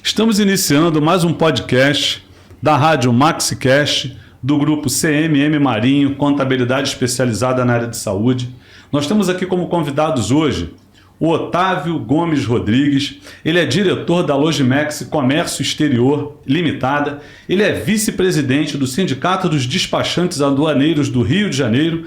Estamos iniciando mais um podcast da Rádio MaxiCast, do grupo CMM Marinho, Contabilidade Especializada na área de saúde. Nós temos aqui como convidados hoje o Otávio Gomes Rodrigues. Ele é diretor da Logimex Comércio Exterior Limitada. Ele é vice-presidente do Sindicato dos Despachantes Aduaneiros do Rio de Janeiro.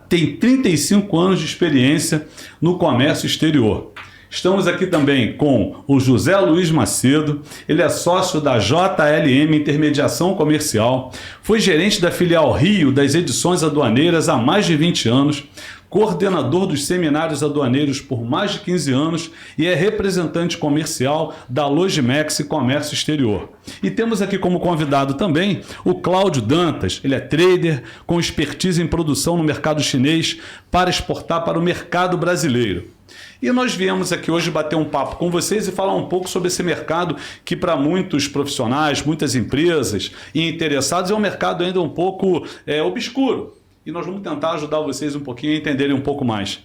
Tem 35 anos de experiência no comércio exterior. Estamos aqui também com o José Luiz Macedo. Ele é sócio da JLM Intermediação Comercial, foi gerente da filial Rio das edições aduaneiras há mais de 20 anos, coordenador dos seminários aduaneiros por mais de 15 anos e é representante comercial da Logimex Comércio Exterior. E temos aqui como convidado também o Cláudio Dantas. Ele é trader com expertise em produção no mercado chinês para exportar para o mercado brasileiro. E nós viemos aqui hoje bater um papo com vocês e falar um pouco sobre esse mercado que para muitos profissionais, muitas empresas e interessados é um mercado ainda um pouco obscuro. E nós vamos tentar ajudar vocês um pouquinho a entenderem um pouco mais.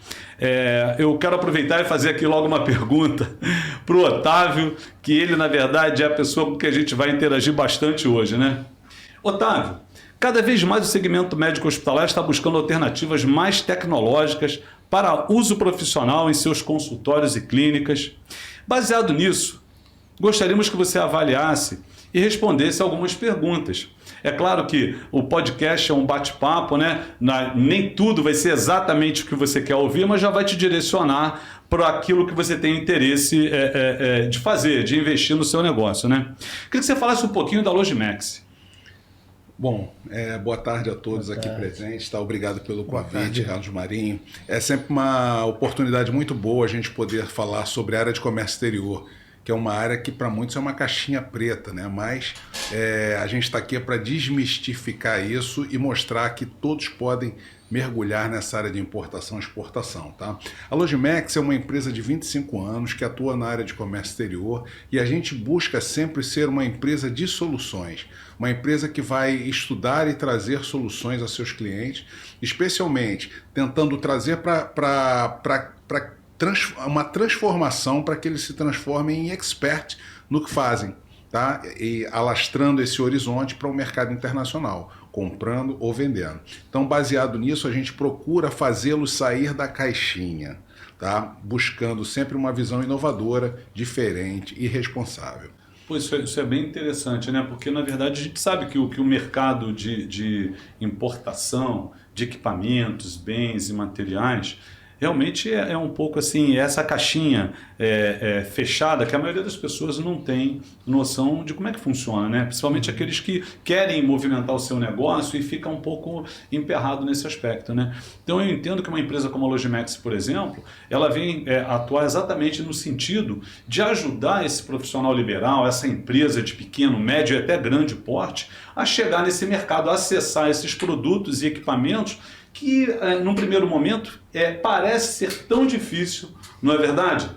Eu quero aproveitar e fazer aqui logo uma pergunta para o Otávio, que ele, na verdade, é a pessoa com que a gente vai interagir bastante hoje, né? Otávio, cada vez mais o segmento médico hospitalar está buscando alternativas mais tecnológicas para uso profissional em seus consultórios e clínicas. Baseado nisso, gostaríamos que você avaliasse e respondesse algumas perguntas. É claro que o podcast é um bate-papo, né? Nem tudo vai ser exatamente o que você quer ouvir, mas já vai te direcionar para aquilo que você tem interesse de fazer, de investir no seu negócio, né? Queria que você falasse um pouquinho da Logimex. Bom, boa tarde a todos aqui presentes, tá? Obrigado pelo convite, Carlos Marinho. É sempre uma oportunidade muito boa a gente poder falar sobre a área de comércio exterior, que é uma área que para muitos é uma caixinha preta, né? Mas a gente está aqui para desmistificar isso e mostrar que todos podem mergulhar nessa área de importação e exportação, tá? A Logimex é uma empresa de 25 anos que atua na área de comércio exterior e a gente busca sempre ser uma empresa de soluções, uma empresa que vai estudar e trazer soluções a seus clientes, especialmente tentando trazer para uma transformação para que eles se transformem em expert no que fazem, tá? E alastrando esse horizonte para o mercado internacional, comprando ou vendendo. Então, baseado nisso, a gente procura fazê-los sair da caixinha, tá? Buscando sempre uma visão inovadora, diferente e responsável. Pô, isso é bem interessante, né? Porque, na verdade, a gente sabe que o mercado de importação de equipamentos, bens e materiais realmente é um pouco assim, essa caixinha fechada que a maioria das pessoas não tem noção de como é que funciona, né? Principalmente aqueles que querem movimentar o seu negócio e ficam um pouco emperrado nesse aspecto, né? Então eu entendo que uma empresa como a Logimex, por exemplo, ela vem atuar exatamente no sentido de ajudar esse profissional liberal, essa empresa de pequeno, médio e até grande porte, a chegar nesse mercado, a acessar esses produtos e equipamentos que, num primeiro momento, parece ser tão difícil, não é verdade?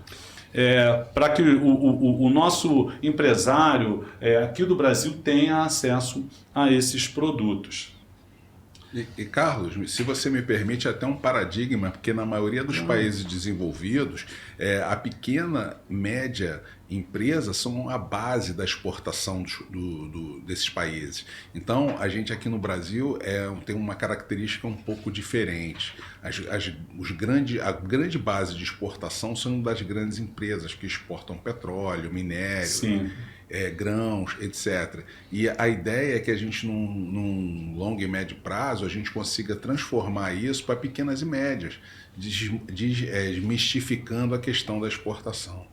Para que o nosso empresário aqui do Brasil tenha acesso a esses produtos. E Carlos, se você me permite, até um paradigma, porque na maioria dos países desenvolvidos, a pequena, média empresa são a base da exportação desses países. Então, a gente aqui no Brasil tem uma característica um pouco diferente. A grande base de exportação são das grandes empresas que exportam petróleo, minério, Sim. Grãos, etc. E a ideia é que a gente, num longo e médio prazo, a gente consiga transformar isso para pequenas e médias, desmistificando a questão da exportação.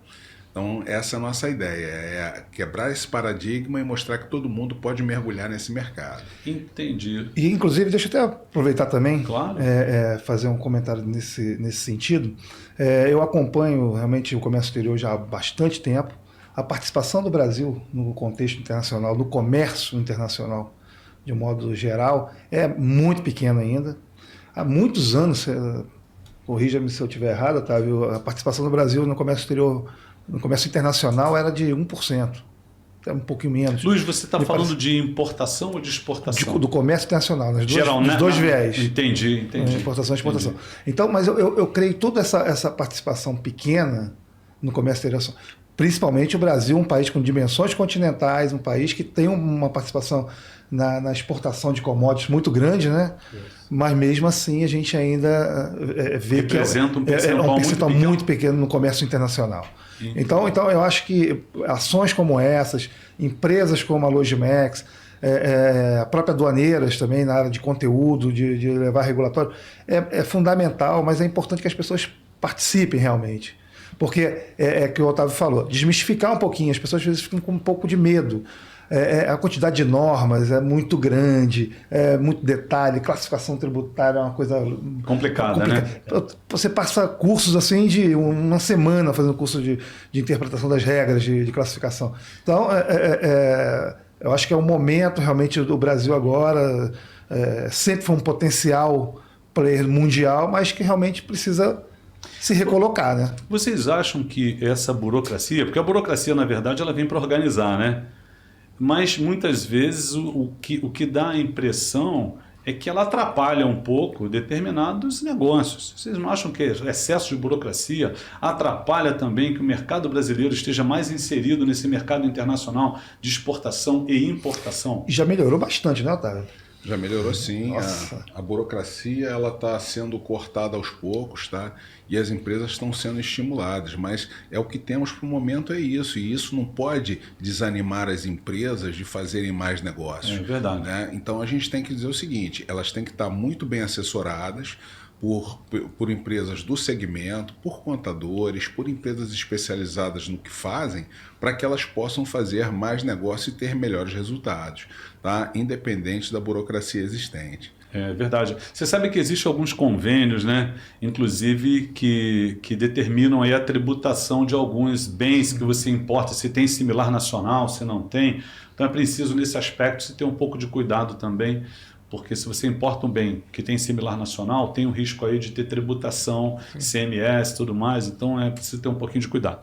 Então, essa é a nossa ideia, é quebrar esse paradigma e mostrar que todo mundo pode mergulhar nesse mercado. Entendi. E, inclusive, deixa eu até aproveitar também, claro, fazer um comentário nesse sentido. Eu acompanho realmente o comércio exterior já há bastante tempo. A participação do Brasil no contexto internacional, no comércio internacional, de um modo geral, é muito pequena ainda. Há muitos anos, corrija-me se eu estiver errado, Otávio, a participação do Brasil no comércio exterior, no comércio internacional era de 1%. É um pouquinho menos. Luiz, você está falando de importação ou de exportação? Do comércio internacional, nos Geral, dois viés. Entendi. Importação e exportação. Então, mas eu creio toda essa participação pequena no comércio exterior, principalmente o Brasil, um país com dimensões continentais, um país que tem uma participação na exportação de commodities muito grande, né? Mas mesmo assim a gente ainda vê representa que é um percentual muito pequeno no comércio internacional. Então eu acho que ações como essas, empresas como a Logimex, a própria Aduaneiras também na área de conteúdo, de levar regulatório, é fundamental, mas é importante que as pessoas participem realmente. Porque é que o Otávio falou, desmistificar um pouquinho, as pessoas às vezes ficam com um pouco de medo. A quantidade de normas é muito grande, é muito detalhe, classificação tributária é uma coisa complicada, né? Você passa cursos assim de uma semana fazendo curso de interpretação das regras de classificação. Então, eu acho que é um momento realmente do Brasil agora, sempre foi um potencial player mundial, mas que realmente precisa se recolocar, né? Vocês acham que essa burocracia, porque a burocracia, na verdade, ela vem para organizar, né? Mas muitas vezes o que dá a impressão é que ela atrapalha um pouco determinados negócios. Vocês não acham que o excesso de burocracia atrapalha também que o mercado brasileiro esteja mais inserido nesse mercado internacional de exportação e importação? Já melhorou bastante, né, Otávio? Já melhorou sim. A burocracia ela está sendo cortada aos poucos, tá? E as empresas estão sendo estimuladas, mas o que temos para o momento é isso, e isso não pode desanimar as empresas de fazerem mais negócios. É verdade. Né? Então a gente tem que dizer o seguinte, elas têm que estar muito bem assessoradas por empresas do segmento, por contadores, por empresas especializadas no que fazem, para que elas possam fazer mais negócio e ter melhores resultados, tá? Independente da burocracia existente. É verdade. Você sabe que existem alguns convênios, né? Inclusive que determinam aí a tributação de alguns bens que você importa, se tem similar nacional, se não tem. Então é preciso, nesse aspecto, se ter um pouco de cuidado também, porque se você importa um bem que tem similar nacional, tem o risco aí de ter tributação, CMS e tudo mais, então é preciso ter um pouquinho de cuidado.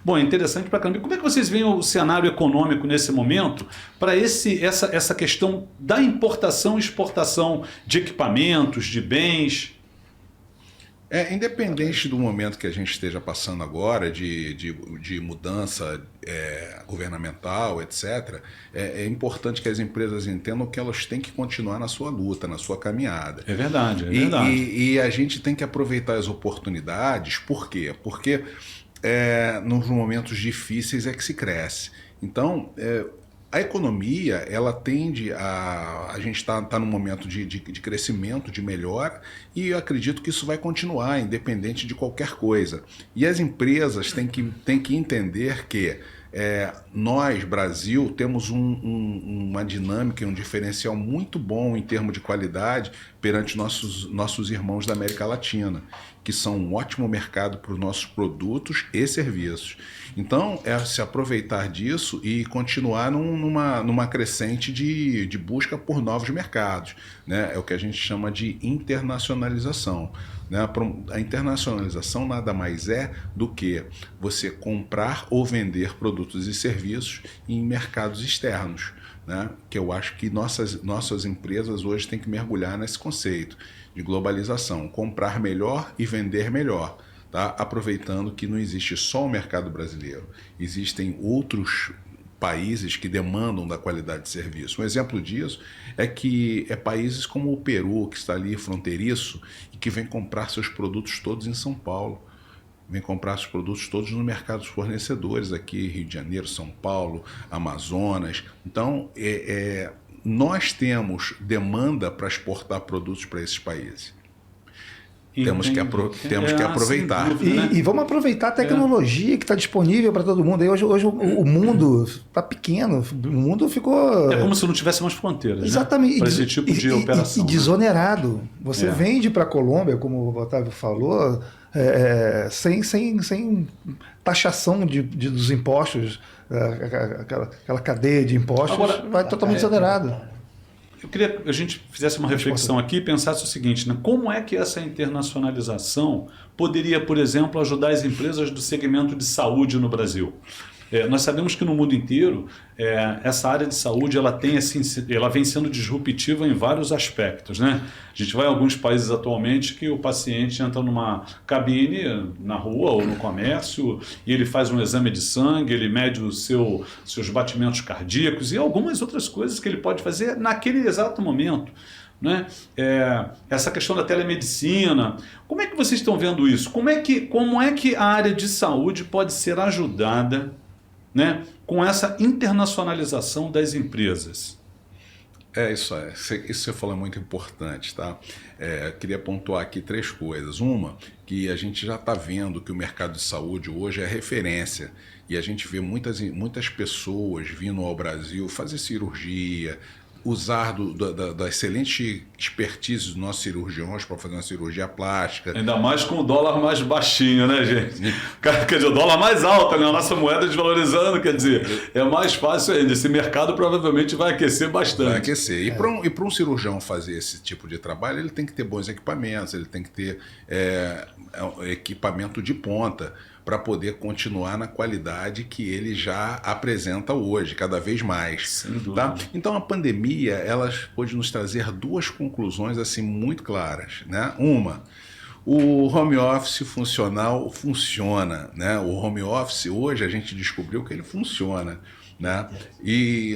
Bom, é interessante para caramba. Como é que vocês veem o cenário econômico nesse momento para essa questão da importação e exportação de equipamentos, de bens? Independente do momento que a gente esteja passando agora, de mudança governamental, etc., é importante que as empresas entendam que elas têm que continuar na sua luta, na sua caminhada. É verdade, é verdade. E a gente tem que aproveitar as oportunidades. Por quê? Porque nos momentos difíceis é que se cresce. Então, a economia, ela tende a gente está num momento de crescimento, de melhora, e eu acredito que isso vai continuar, independente de qualquer coisa. E as empresas têm que entender que nós, Brasil, temos uma dinâmica e um diferencial muito bom em termos de qualidade perante nossos irmãos da América Latina, que são um ótimo mercado para os nossos produtos e serviços. Então, se aproveitar disso e continuar numa crescente de busca por novos mercados, né? É o que a gente chama de internacionalização. Né? A internacionalização nada mais é do que você comprar ou vender produtos e serviços em mercados externos, né? Que eu acho que nossas empresas hoje têm que mergulhar nesse conceito de globalização, comprar melhor e vender melhor, tá? Aproveitando que não existe só o mercado brasileiro, existem outros países que demandam da qualidade de serviço. Um exemplo disso é que países como o Peru, que está ali fronteiriço e que vem comprar seus produtos todos em São Paulo, vem comprar seus produtos todos no mercado dos fornecedores aqui, Rio de Janeiro, São Paulo, Amazonas. Então, nós temos demanda para exportar produtos para esses países. Temos que aproveitar. Dúvida, né? E vamos aproveitar a tecnologia que está disponível para todo mundo. Hoje o mundo está pequeno, o mundo ficou... É como se não tivesse mais fronteiras, exatamente, né? Para esse tipo de operação. E desonerado. Você vende para a Colômbia, como o Otávio falou, sem taxação dos impostos, aquela cadeia de impostos. Agora, vai totalmente desonerado. Eu queria que a gente fizesse uma reflexão aqui e pensasse o seguinte, né? Como é que essa internacionalização poderia, por exemplo, ajudar as empresas do segmento de saúde no Brasil? Nós sabemos que no mundo inteiro essa área de saúde ela vem sendo disruptiva em vários aspectos, né? A gente vai em alguns países atualmente que o paciente entra numa cabine na rua ou no comércio e ele faz um exame de sangue, ele mede seus batimentos cardíacos e algumas outras coisas que ele pode fazer naquele exato momento. Né? Essa questão da telemedicina, como é que vocês estão vendo isso? Como é que a área de saúde pode ser ajudada, né, com essa internacionalização das empresas? Isso que você falou é muito importante, tá? Queria pontuar aqui 3 coisas. Uma, que a gente já está vendo que o mercado de saúde hoje é referência e a gente vê muitas pessoas vindo ao Brasil fazer cirurgia, usar da excelente expertise dos nossos cirurgiões para fazer uma cirurgia plástica. Ainda mais com o dólar mais baixinho, né, gente? Quer dizer, o dólar mais alto, né? A nossa moeda desvalorizando, quer dizer, é mais fácil ainda. Esse mercado provavelmente vai aquecer bastante. Vai aquecer. E para um cirurgião fazer esse tipo de trabalho, ele tem que ter bons equipamentos, ele tem que ter equipamento de ponta, para poder continuar na qualidade que ele já apresenta hoje, cada vez mais. Sem dúvida. Tá? Então a pandemia ela pôde nos trazer 2 conclusões assim muito claras, né? Uma, o home office funcional funciona, né? O home office hoje a gente descobriu que ele funciona. Né?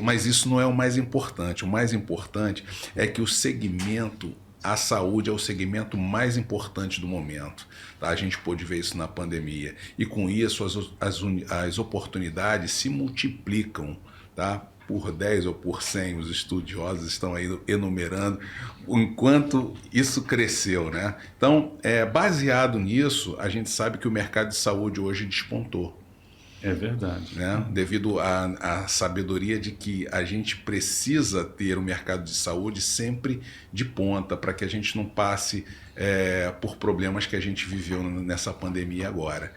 Mas isso não é o mais importante. O mais importante é que o segmento a saúde é o segmento mais importante do momento. Tá? A gente pôde ver isso na pandemia. E com isso as oportunidades se multiplicam, tá? Por 10 ou por 100, os estudiosos estão aí enumerando enquanto isso cresceu. Né? Então, baseado nisso, a gente sabe que o mercado de saúde hoje despontou. É verdade. Né? Devido à sabedoria de que a gente precisa ter o mercado de saúde sempre de ponta para que a gente não passe por problemas que a gente viveu nessa pandemia agora.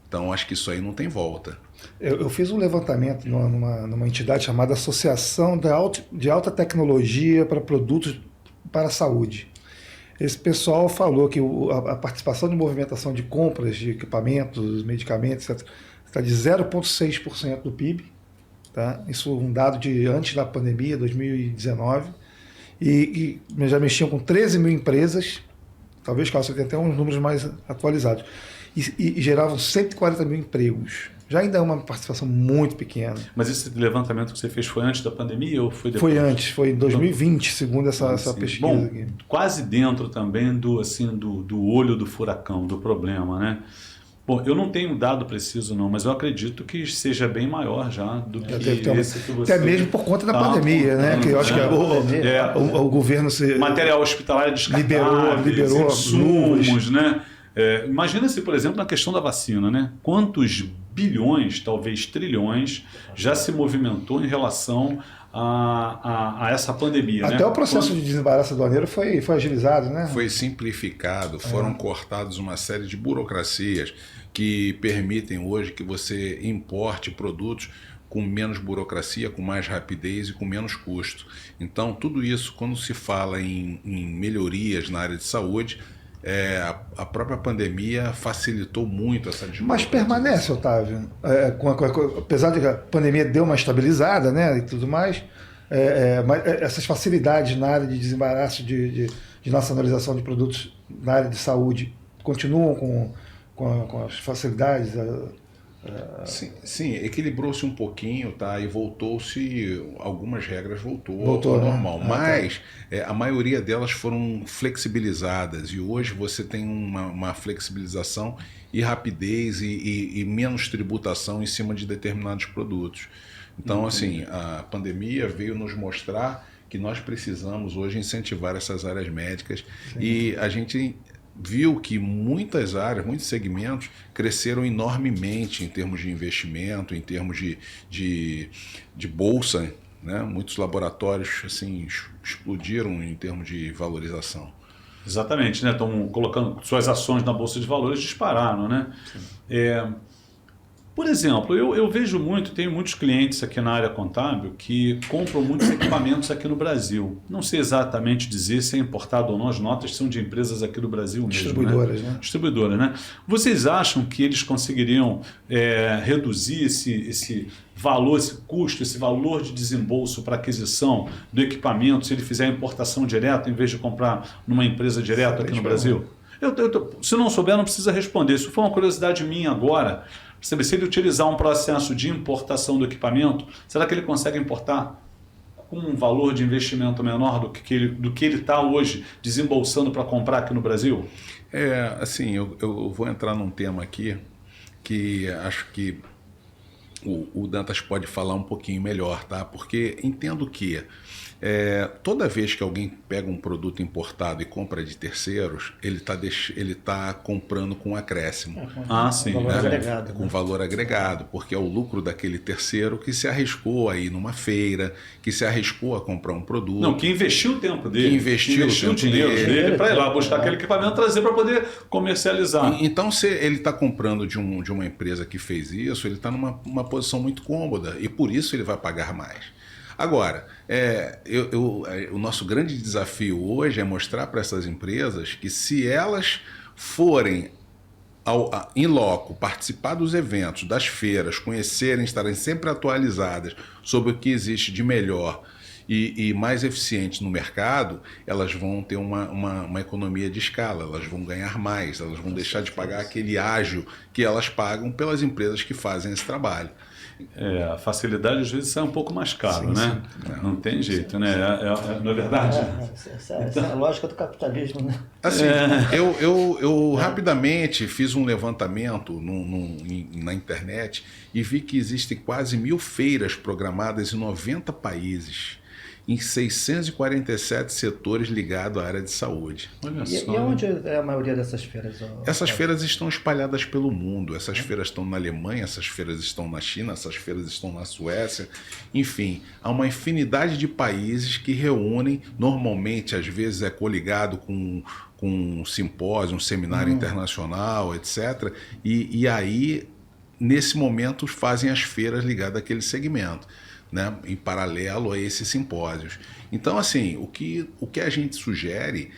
Então, acho que isso aí não tem volta. Eu fiz um levantamento numa entidade chamada Associação de Alta Tecnologia para Produtos para a Saúde. Esse pessoal falou que a participação de movimentação de compras de equipamentos, medicamentos, etc., está de 0,6% do PIB, tá? Isso é um dado de antes da pandemia, 2019, e já mexiam com 13 mil empresas, talvez você tenha até uns números mais atualizados, e geravam 140 mil empregos. Já ainda é uma participação muito pequena. Mas esse levantamento que você fez foi antes da pandemia ou foi depois? Foi antes, foi em 2020, segundo essa pesquisa. Bom, aqui. Quase dentro também do olho do furacão, do problema, né? Bom, eu não tenho um dado preciso não, mas eu acredito que seja bem maior já do que esse que você... Até mesmo por conta da pandemia, né? Que eu acho que o governo... Material hospitalar descartável, liberou insumos, né? Imagina se, por exemplo, na questão da vacina, né? Quantos bilhões, talvez trilhões, já se movimentou em relação a essa pandemia. Até, né? O processo de desembaraço aduaneiro foi agilizado, né? Foi simplificado, foram cortados uma série de burocracias que permitem hoje que você importe produtos com menos burocracia, com mais rapidez e com menos custo. Então, tudo isso, quando se fala em melhorias na área de saúde, a própria pandemia facilitou muito essa desburocratização. Mas permanece, Otávio, apesar de que a pandemia deu uma estabilizada, né, e tudo mais, mas essas facilidades na área de desembaraço, de nacionalização de produtos na área de saúde continuam com as facilidades? Sim, equilibrou-se um pouquinho, tá? E voltou-se, algumas regras voltou ao normal, mas a maioria delas foram flexibilizadas e hoje você tem uma flexibilização e rapidez e menos tributação em cima de determinados produtos. Então, assim, a pandemia veio nos mostrar que nós precisamos hoje incentivar essas áreas médicas. Sim. E a gente viu que muitas áreas, muitos segmentos cresceram enormemente em termos de investimento, em termos de bolsa, né? Muitos laboratórios assim, explodiram em termos de valorização. Exatamente, né? Estão colocando suas ações na Bolsa de Valores, dispararam, né? Por exemplo, eu vejo muito, tenho muitos clientes aqui na área contábil que compram muitos equipamentos aqui no Brasil. Não sei exatamente dizer se é importado ou não, as notas são de empresas aqui do Brasil mesmo. Distribuidoras, né? Distribuidoras, né? Vocês acham que eles conseguiriam reduzir esse valor, esse custo, esse valor de desembolso para aquisição do equipamento se ele fizer a importação direta em vez de comprar numa empresa direta aqui no Brasil? Se não souber, não precisa responder. Isso foi uma curiosidade minha agora. Se ele utilizar um processo de importação do equipamento, será que ele consegue importar com um valor de investimento menor do que ele está hoje desembolsando para comprar aqui no Brasil? Assim, eu vou entrar num tema aqui que acho que o Dantas pode falar um pouquinho melhor, tá? Porque entendo que toda vez que alguém pega um produto importado e compra de terceiros, ele tá comprando com acréscimo. Sim. Valor agregado, com valor agregado, porque é o lucro daquele terceiro que se arriscou a ir numa feira, que se arriscou a comprar um produto. Não, que investiu o tempo dele. Que investiu o dinheiro dele para ir lá buscar aquele equipamento e trazer para poder comercializar. Então, se ele está comprando de uma empresa que fez isso, ele está numa posição muito cômoda e por isso ele vai pagar mais. Agora, o nosso grande desafio hoje é mostrar para essas empresas que se elas forem in loco, participar dos eventos, das feiras, conhecerem, estarem sempre atualizadas sobre o que existe de melhor e mais eficiente no mercado, elas vão ter uma economia de escala, elas vão ganhar mais, elas vão deixar de pagar aquele ágio que elas pagam pelas empresas que fazem esse trabalho. A facilidade às vezes sai um pouco mais caro, né? Não tem jeito, né? Não é verdade? Essa é a lógica do capitalismo, né? Assim, eu rapidamente fiz um levantamento na internet e vi que existem quase 1000 feiras programadas em 90 países, em 647 setores ligados à área de saúde. Olha E só. onde é a maioria dessas feiras? Essas feiras estão espalhadas pelo mundo. Essas feiras estão na Alemanha, essas feiras estão na China, essas feiras estão na Suécia. Enfim, há uma infinidade de países que reúnem, normalmente, às vezes é coligado com um simpósio, um seminário internacional, etc. E aí, nesse momento, fazem as feiras ligadas àquele segmento, né, em paralelo a esses simpósios. Então, assim, o que a gente sugere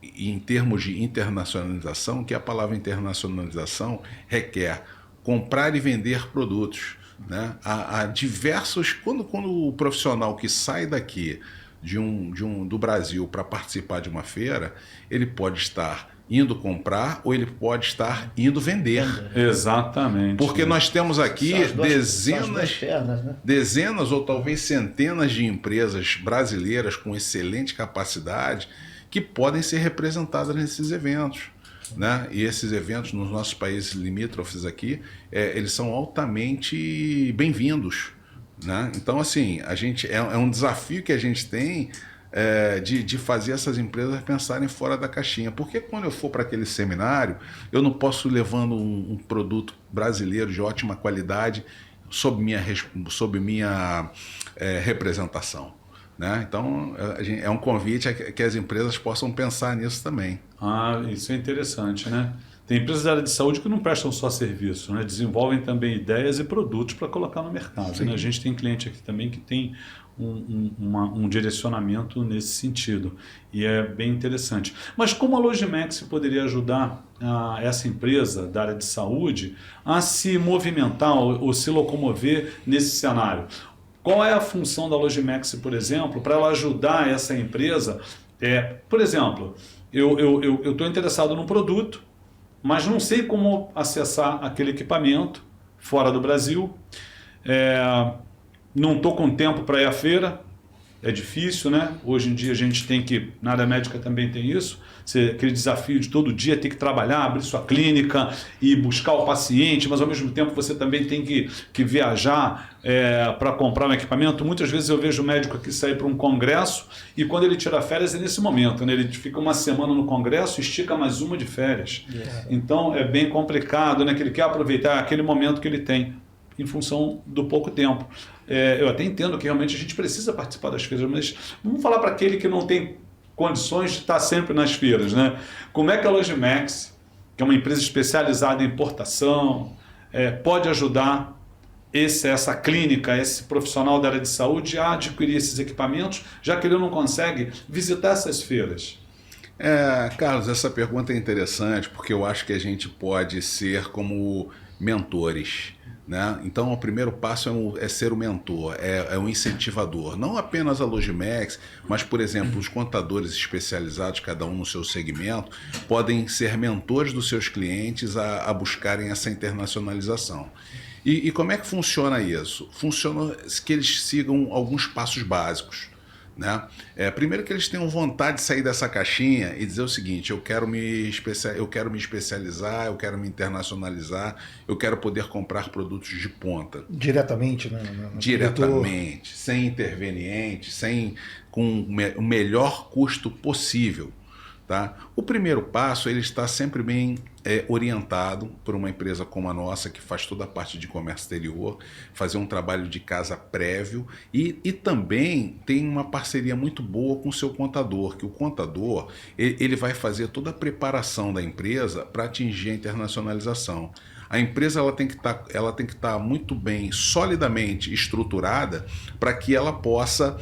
em termos de internacionalização, que a palavra internacionalização requer comprar e vender produtos, né? Há diversos... Quando o profissional que sai daqui do Brasil para participar de uma feira, ele pode estar indo comprar ou ele pode estar indo vender. Exatamente. Porque nós temos aqui dezenas ou talvez centenas de empresas brasileiras com excelente capacidade que podem ser representadas nesses eventos, né? E esses eventos nos nossos países limítrofes aqui, eles são altamente bem-vindos, né? Então, assim, a gente é um desafio que a gente tem de fazer essas empresas pensarem fora da caixinha. Porque quando eu for para aquele seminário, eu não posso ir levando um produto brasileiro de ótima qualidade sob minha representação, né? Então, é um convite a que as empresas possam pensar nisso também. Isso é interessante, né? Tem empresas da área de saúde que não prestam só serviço, né? Desenvolvem também ideias e produtos para colocar no mercado, né? A gente tem cliente aqui também que tem um direcionamento nesse sentido e é bem interessante. Mas como a Logimex poderia ajudar essa empresa da área de saúde a se movimentar ou se locomover nesse cenário? Qual é a função da Logimex, por exemplo, para ela ajudar essa empresa? Por exemplo, eu estou interessado num produto, mas não sei como acessar aquele equipamento fora do Brasil. Não estou com tempo para ir à feira, é difícil, né? Hoje em dia a gente tem que, na área médica também tem isso, aquele desafio de todo dia ter que trabalhar, abrir sua clínica e buscar o paciente, mas ao mesmo tempo você também tem que viajar para comprar um equipamento. Muitas vezes eu vejo o médico aqui sair para um congresso e quando ele tira férias é nesse momento, né? Ele fica uma semana no congresso e estica mais uma de férias. Então é bem complicado, né? Que ele quer aproveitar aquele momento que ele tem em função do pouco tempo. Eu até entendo que realmente a gente precisa participar das feiras, mas vamos falar para aquele que não tem condições de estar sempre nas feiras, né? Como é que a Logimex, que é uma empresa especializada em importação, pode ajudar essa clínica, esse profissional da área de saúde a adquirir esses equipamentos, já que ele não consegue visitar essas feiras? Carlos, essa pergunta é interessante porque eu acho que a gente pode ser como mentores, né? Então, o primeiro passo é ser o mentor, é o incentivador. Não apenas a Logimex, mas, por exemplo, os contadores especializados, cada um no seu segmento, podem ser mentores dos seus clientes a buscarem essa internacionalização. E como é que funciona isso? Funciona que eles sigam alguns passos básicos, né? Primeiro que eles tenham vontade de sair dessa caixinha e dizer o seguinte: eu quero me especializar, eu quero me internacionalizar, eu quero poder comprar produtos de ponta. Diretamente, né? Diretamente, sem interveniente, com o melhor custo possível. Tá? O primeiro passo ele está sempre bem orientado por uma empresa como a nossa, que faz toda a parte de comércio exterior, fazer um trabalho de casa prévio e também tem uma parceria muito boa com o seu contador, que o contador ele vai fazer toda a preparação da empresa para atingir a internacionalização. A empresa ela tem que estar muito bem, solidamente estruturada para que ela possa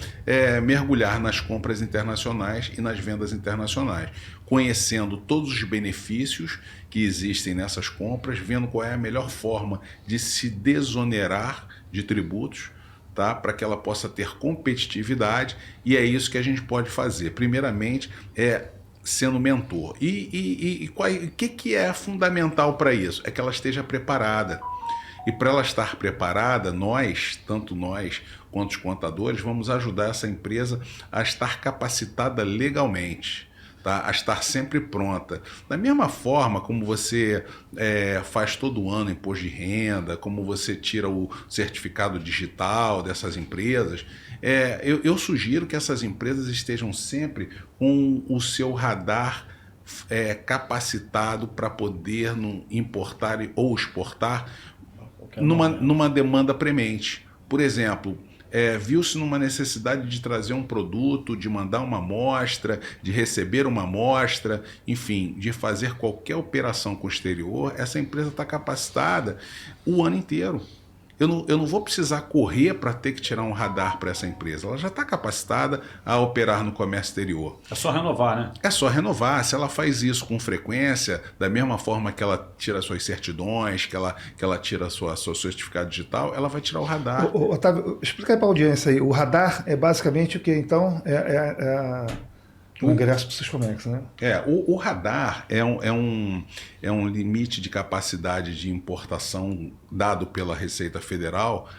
mergulhar nas compras internacionais e nas vendas internacionais, conhecendo todos os benefícios que existem nessas compras, vendo qual é a melhor forma de se desonerar de tributos, tá? Para que ela possa ter competitividade, e é isso que a gente pode fazer. Primeiramente, sendo mentor. E o que é fundamental para isso? É que ela esteja preparada. E para ela estar preparada, tanto nós quanto os contadores, vamos ajudar essa empresa a estar capacitada legalmente, tá? A estar sempre pronta. Da mesma forma como você faz todo ano imposto de renda, como você tira o certificado digital dessas empresas, eu sugiro que essas empresas estejam sempre com o seu radar capacitado para poder importar ou exportar numa demanda premente. Por exemplo, viu-se numa necessidade de trazer um produto, de mandar uma amostra, de receber uma amostra, enfim, de fazer qualquer operação com o exterior, essa empresa está capacitada o ano inteiro. Eu não vou precisar correr para ter que tirar um radar para essa empresa. Ela já está capacitada a operar no comércio exterior. É só renovar, né? É só renovar. Se ela faz isso com frequência, da mesma forma que ela tira suas certidões, que ela tira seu certificado digital, ela vai tirar o radar. Otávio, explica aí para a audiência aí. O radar é basicamente o que, então? O ingresso para o Siskomex, né? O radar é um limite de capacidade de importação dado pela Receita Federal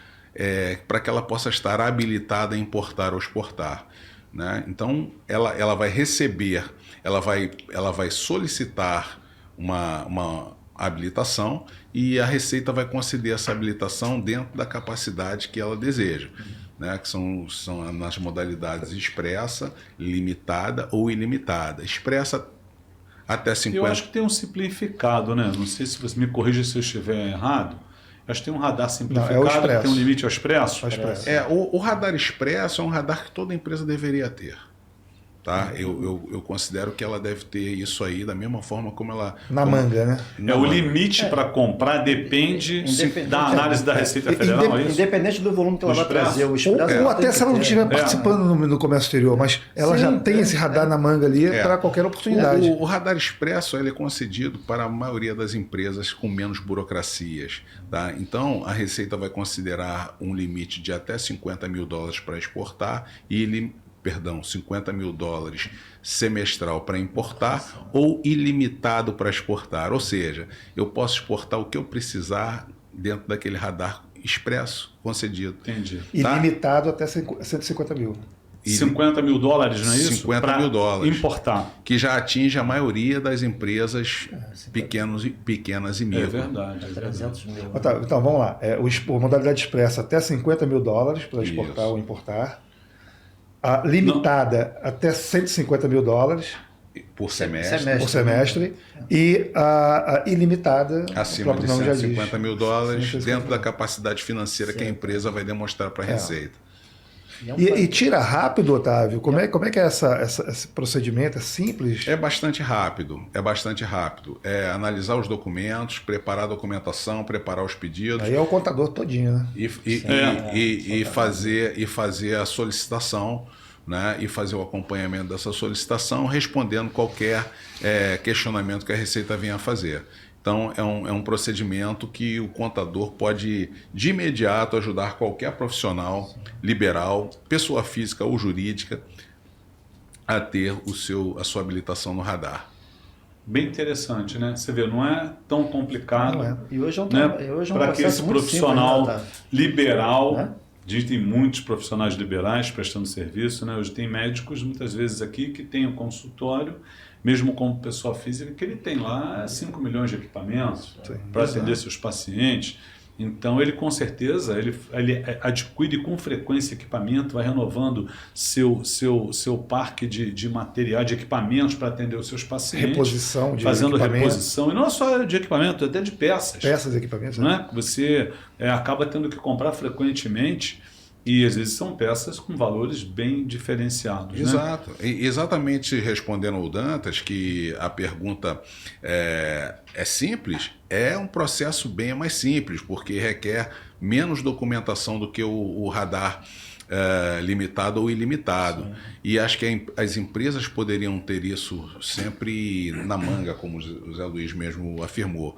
para que ela possa estar habilitada a importar ou exportar, né? Então, ela vai receber, ela vai solicitar uma habilitação e a Receita vai conceder essa habilitação dentro da capacidade que ela deseja. Né, que são nas modalidades expressa, limitada ou ilimitada. Expressa até 50... Eu acho que tem um simplificado, né? Não sei se você me corrija se eu estiver errado. Acho que tem um radar simplificado, que tem um limite ao expresso. O radar expresso é um radar que toda empresa deveria ter. Tá? Eu considero que ela deve ter isso aí da mesma forma como ela... manga, né? O limite para comprar depende da análise da Receita Federal, é isso? Independente do volume que ela vai trazer. O expresso ou até se ela não estiver participando no comércio exterior, mas ela já tem esse radar na manga ali para qualquer oportunidade. O radar expresso ele é concedido para a maioria das empresas com menos burocracias. Tá? Então, a Receita vai considerar um limite de até $50 mil para exportar $50 mil semestral para importar ou ilimitado para exportar. Ou seja, eu posso exportar o que eu precisar dentro daquele radar expresso concedido. Entendi. Tá? Ilimitado até 150 mil. $50 mil, não é isso? $50 mil. Importar. Que já atinge a maioria das empresas pequenas e micro. É verdade. 300 mil. Então, vamos lá. A modalidade expressa até $50 mil para exportar ou importar. A limitada até $150 mil por semestre. Por semestre. E a ilimitada, acima de $150 mil dentro da capacidade financeira que a empresa vai demonstrar para a Receita. E tira rápido, Otávio? Como é que é esse procedimento? É simples? É bastante rápido, É analisar os documentos, preparar a documentação, preparar os pedidos. Aí é o contador todinho, né? E fazer a solicitação, né? E fazer o acompanhamento dessa solicitação, respondendo qualquer questionamento que a Receita venha a fazer. Então, é um procedimento que o contador pode, de imediato, ajudar qualquer profissional liberal, pessoa física ou jurídica, a ter a sua habilitação no radar. Bem interessante, né? Você vê, não é tão complicado. Não é. E hoje é um, né? Para que esse profissional liberal, né? Existem muitos profissionais liberais prestando serviço, né? Hoje tem médicos, muitas vezes aqui, que têm um consultório, mesmo como pessoa física, que ele tem lá 5 milhões de equipamentos para atender seus pacientes. Então, ele com certeza, ele adquire com frequência equipamento, vai renovando seu parque de material, de equipamentos para atender os seus pacientes. Reposição de fazendo equipamento. Reposição, e não só de equipamento, até de peças. Peças de equipamentos. Né? Você acaba tendo que comprar frequentemente, e às vezes são peças com valores bem diferenciados. Exato. Né? E exatamente respondendo ao Dantas, que a pergunta é simples, é um processo bem mais simples, porque requer menos documentação do que o radar limitado ou ilimitado. Sim. E acho que as empresas poderiam ter isso sempre na manga, como o Zé Luiz mesmo afirmou.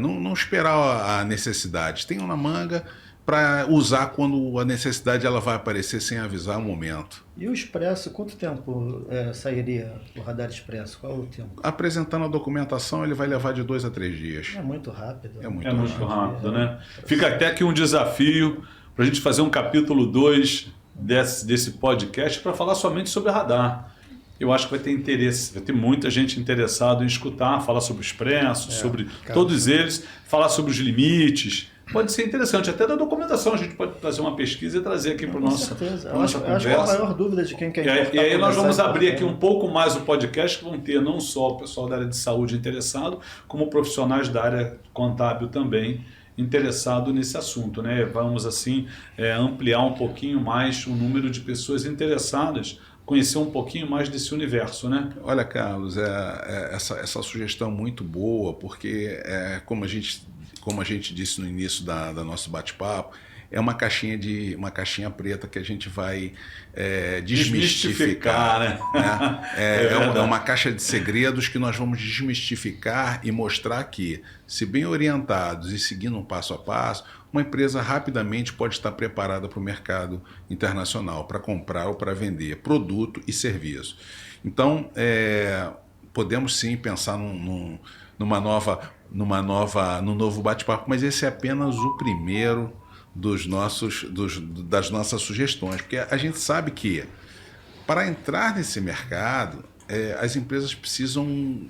Não esperar a necessidade. Tenham na manga para usar quando a necessidade ela vai aparecer sem avisar o momento. E o Expresso, quanto tempo sairia o radar Expresso? Qual é o tempo? Apresentando a documentação, ele vai levar de 2 a 3 dias. É muito rápido. É muito rápido, né? Fica até aqui um desafio para a gente fazer um capítulo 2 desse podcast para falar somente sobre radar. Eu acho que vai ter interesse, vai ter muita gente interessada em escutar, falar sobre o Expresso, sobre todos eles, falar sobre os limites. Pode ser interessante, até da documentação a gente pode fazer uma pesquisa e trazer aqui para o nosso. Com certeza. Eu acho que é a maior dúvida de quem quer. E aí nós vamos abrir aqui um pouco mais o podcast, que vão ter não só o pessoal da área de saúde interessado, como profissionais da área contábil também interessado nesse assunto, né? Vamos assim ampliar um pouquinho mais o número de pessoas interessadas, conhecer um pouquinho mais desse universo, né? Olha, Carlos, essa sugestão é muito boa, porque como a gente disse no início da nosso bate-papo, é uma caixinha preta que a gente vai desmistificar. Né? É uma caixa de segredos que nós vamos desmistificar e mostrar que, se bem orientados e seguindo um passo a passo, uma empresa rapidamente pode estar preparada para o mercado internacional, para comprar ou para vender produto e serviço. Então, podemos sim pensar num novo bate-papo, mas esse é apenas o primeiro das nossas sugestões, porque a gente sabe que para entrar nesse mercado, as empresas precisam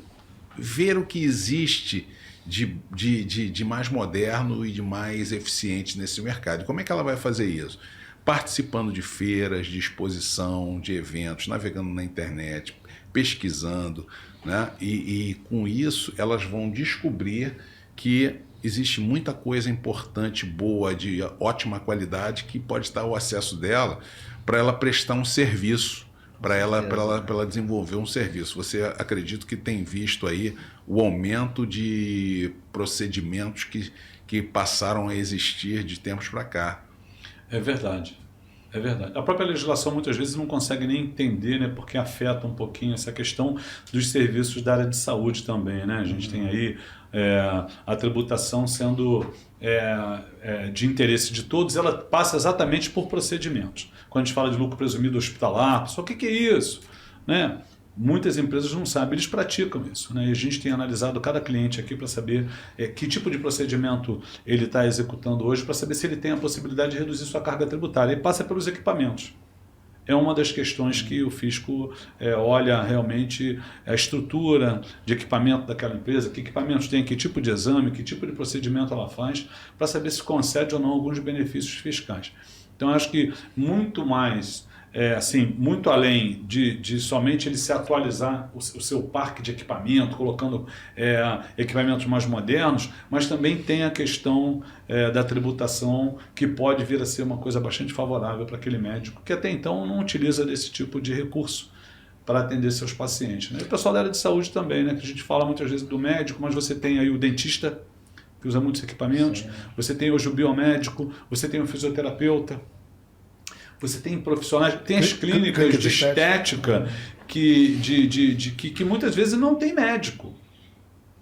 ver o que existe de mais moderno e de mais eficiente nesse mercado. E como é que ela vai fazer isso? Participando de feiras, de exposição, de eventos, navegando na internet, pesquisando, né? E com isso elas vão descobrir que existe muita coisa importante, boa, de ótima qualidade, que pode estar ao acesso dela para ela prestar um serviço, para ela desenvolver um serviço. Você acredito que tem visto aí o aumento de procedimentos que passaram a existir de tempos para cá. É verdade. É verdade. A própria legislação muitas vezes não consegue nem entender, né, porque afeta um pouquinho essa questão dos serviços da área de saúde também, né? A gente tem aí a tributação sendo de interesse de todos, ela passa exatamente por procedimentos. Quando a gente fala de lucro presumido hospitalar, pessoal, o que é isso? Né? Muitas empresas não sabem, eles praticam isso, né? E a gente tem analisado cada cliente aqui para saber que tipo de procedimento ele está executando hoje, para saber se ele tem a possibilidade de reduzir sua carga tributária. E passa pelos equipamentos. É uma das questões que o fisco olha realmente a estrutura de equipamento daquela empresa, que equipamentos tem, que tipo de exame, que tipo de procedimento ela faz, para saber se concede ou não alguns benefícios fiscais. Então, eu acho que muito mais, muito além de somente ele se atualizar o seu parque de equipamento, colocando equipamentos mais modernos, mas também tem a questão da tributação, que pode vir a ser uma coisa bastante favorável para aquele médico que até então não utiliza desse tipo de recurso para atender seus pacientes, né? E o pessoal da área de saúde também, né? Que a gente fala muitas vezes do médico, mas você tem aí o dentista, que usa muitos equipamentos, você tem hoje o biomédico, você tem o fisioterapeuta, você tem profissionais, tem as clínicas de estética que muitas vezes não tem médico,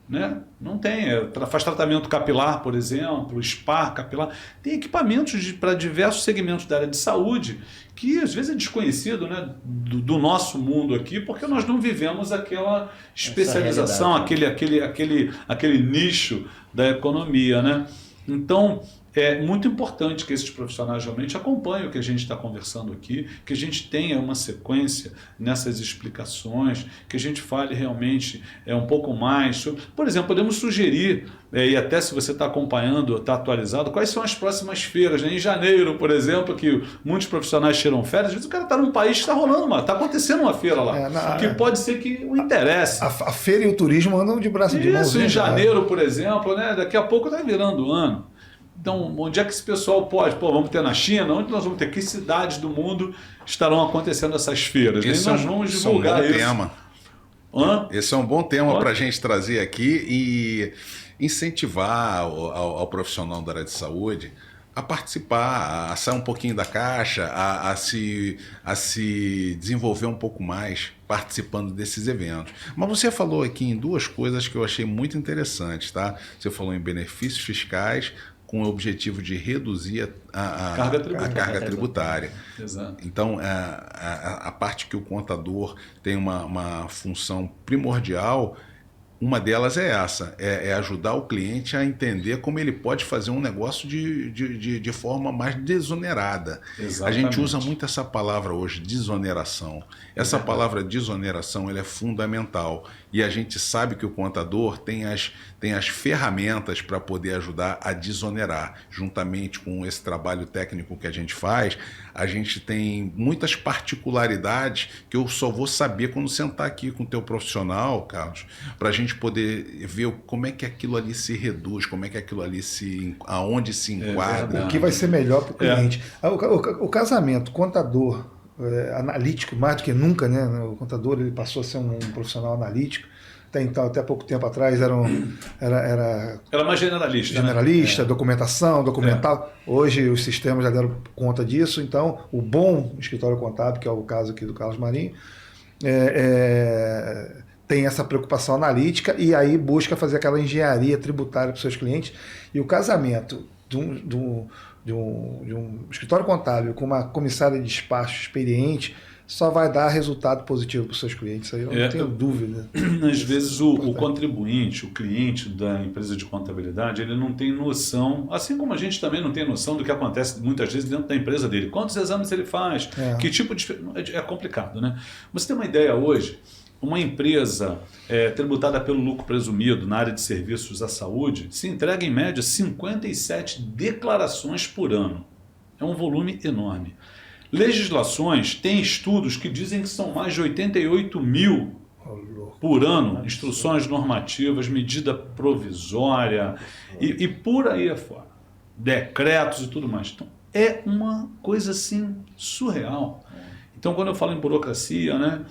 né? Não tem, faz tratamento capilar, por exemplo, spa capilar, tem equipamentos para diversos segmentos da área de saúde que às vezes é desconhecido, né, do nosso mundo aqui, porque nós não vivemos aquela especialização, aquele nicho da economia, né? Então, é muito importante que esses profissionais realmente acompanhem o que a gente está conversando aqui, que a gente tenha uma sequência nessas explicações, que a gente fale realmente um pouco mais sobre... Por exemplo, podemos sugerir, e até se você está acompanhando, está atualizado, quais são as próximas feiras, né? Em janeiro, por exemplo, que muitos profissionais tiram férias, às vezes o cara está num país que está rolando está acontecendo uma feira lá, que pode ser que o interesse. A feira e o turismo andam de braço de mão. Isso, em janeiro, por exemplo, né? Daqui a pouco está virando o ano. Então, onde é que esse pessoal pode? Vamos ter na China? Onde nós vamos ter? Que cidades do mundo estarão acontecendo essas feiras? E nós vamos divulgar isso. Esse é um bom tema para a gente trazer aqui e incentivar ao profissional da área de saúde a participar, a sair um pouquinho da caixa, a se desenvolver um pouco mais participando desses eventos. Mas você falou aqui em duas coisas que eu achei muito interessantes, tá? Você falou em benefícios fiscais, com o objetivo de reduzir a carga tributária. Exato. Então, a parte que o contador tem uma função primordial, uma delas é essa, é ajudar o cliente a entender como ele pode fazer um negócio de forma mais desonerada. Exatamente. A gente usa muito essa palavra hoje, desoneração. Essa palavra desoneração ela é fundamental e a gente sabe que o contador tem as ferramentas para poder ajudar a desonerar. Juntamente com esse trabalho técnico que a gente faz, a gente tem muitas particularidades que eu só vou saber quando sentar aqui com o teu profissional, Carlos, para a gente poder ver como é que aquilo ali se reduz, como é que aquilo ali aonde se enquadra. O que vai ser melhor para o cliente. O casamento, contador, analítico, mais do que nunca, né? O contador ele passou a ser um profissional analítico. Até pouco tempo atrás era mais generalista. Generalista, né? Documentação, documental. Hoje os sistemas já deram conta disso. Então, o bom escritório contábil, que é o caso aqui do Carlos Marinho, tem essa preocupação analítica e aí busca fazer aquela engenharia tributária para os seus clientes. E o casamento de um escritório contábil com uma comissária de despacho experiente só vai dar resultado positivo para os seus clientes. Aí eu não tenho dúvida. Às vezes o contribuinte, o cliente da empresa de contabilidade, ele não tem noção, assim como a gente também não tem noção do que acontece muitas vezes dentro da empresa dele. Quantos exames ele faz? Que tipo de... É complicado, né? Você tem uma ideia hoje, uma empresa tributada pelo lucro presumido na área de serviços à saúde se entrega em média 57 declarações por ano. É um volume enorme. Legislações, tem estudos que dizem que são mais de 88 mil por ano, instruções normativas, medida provisória e por aí afora, decretos e tudo mais. Então, é uma coisa assim surreal. Então, quando eu falo em burocracia, né,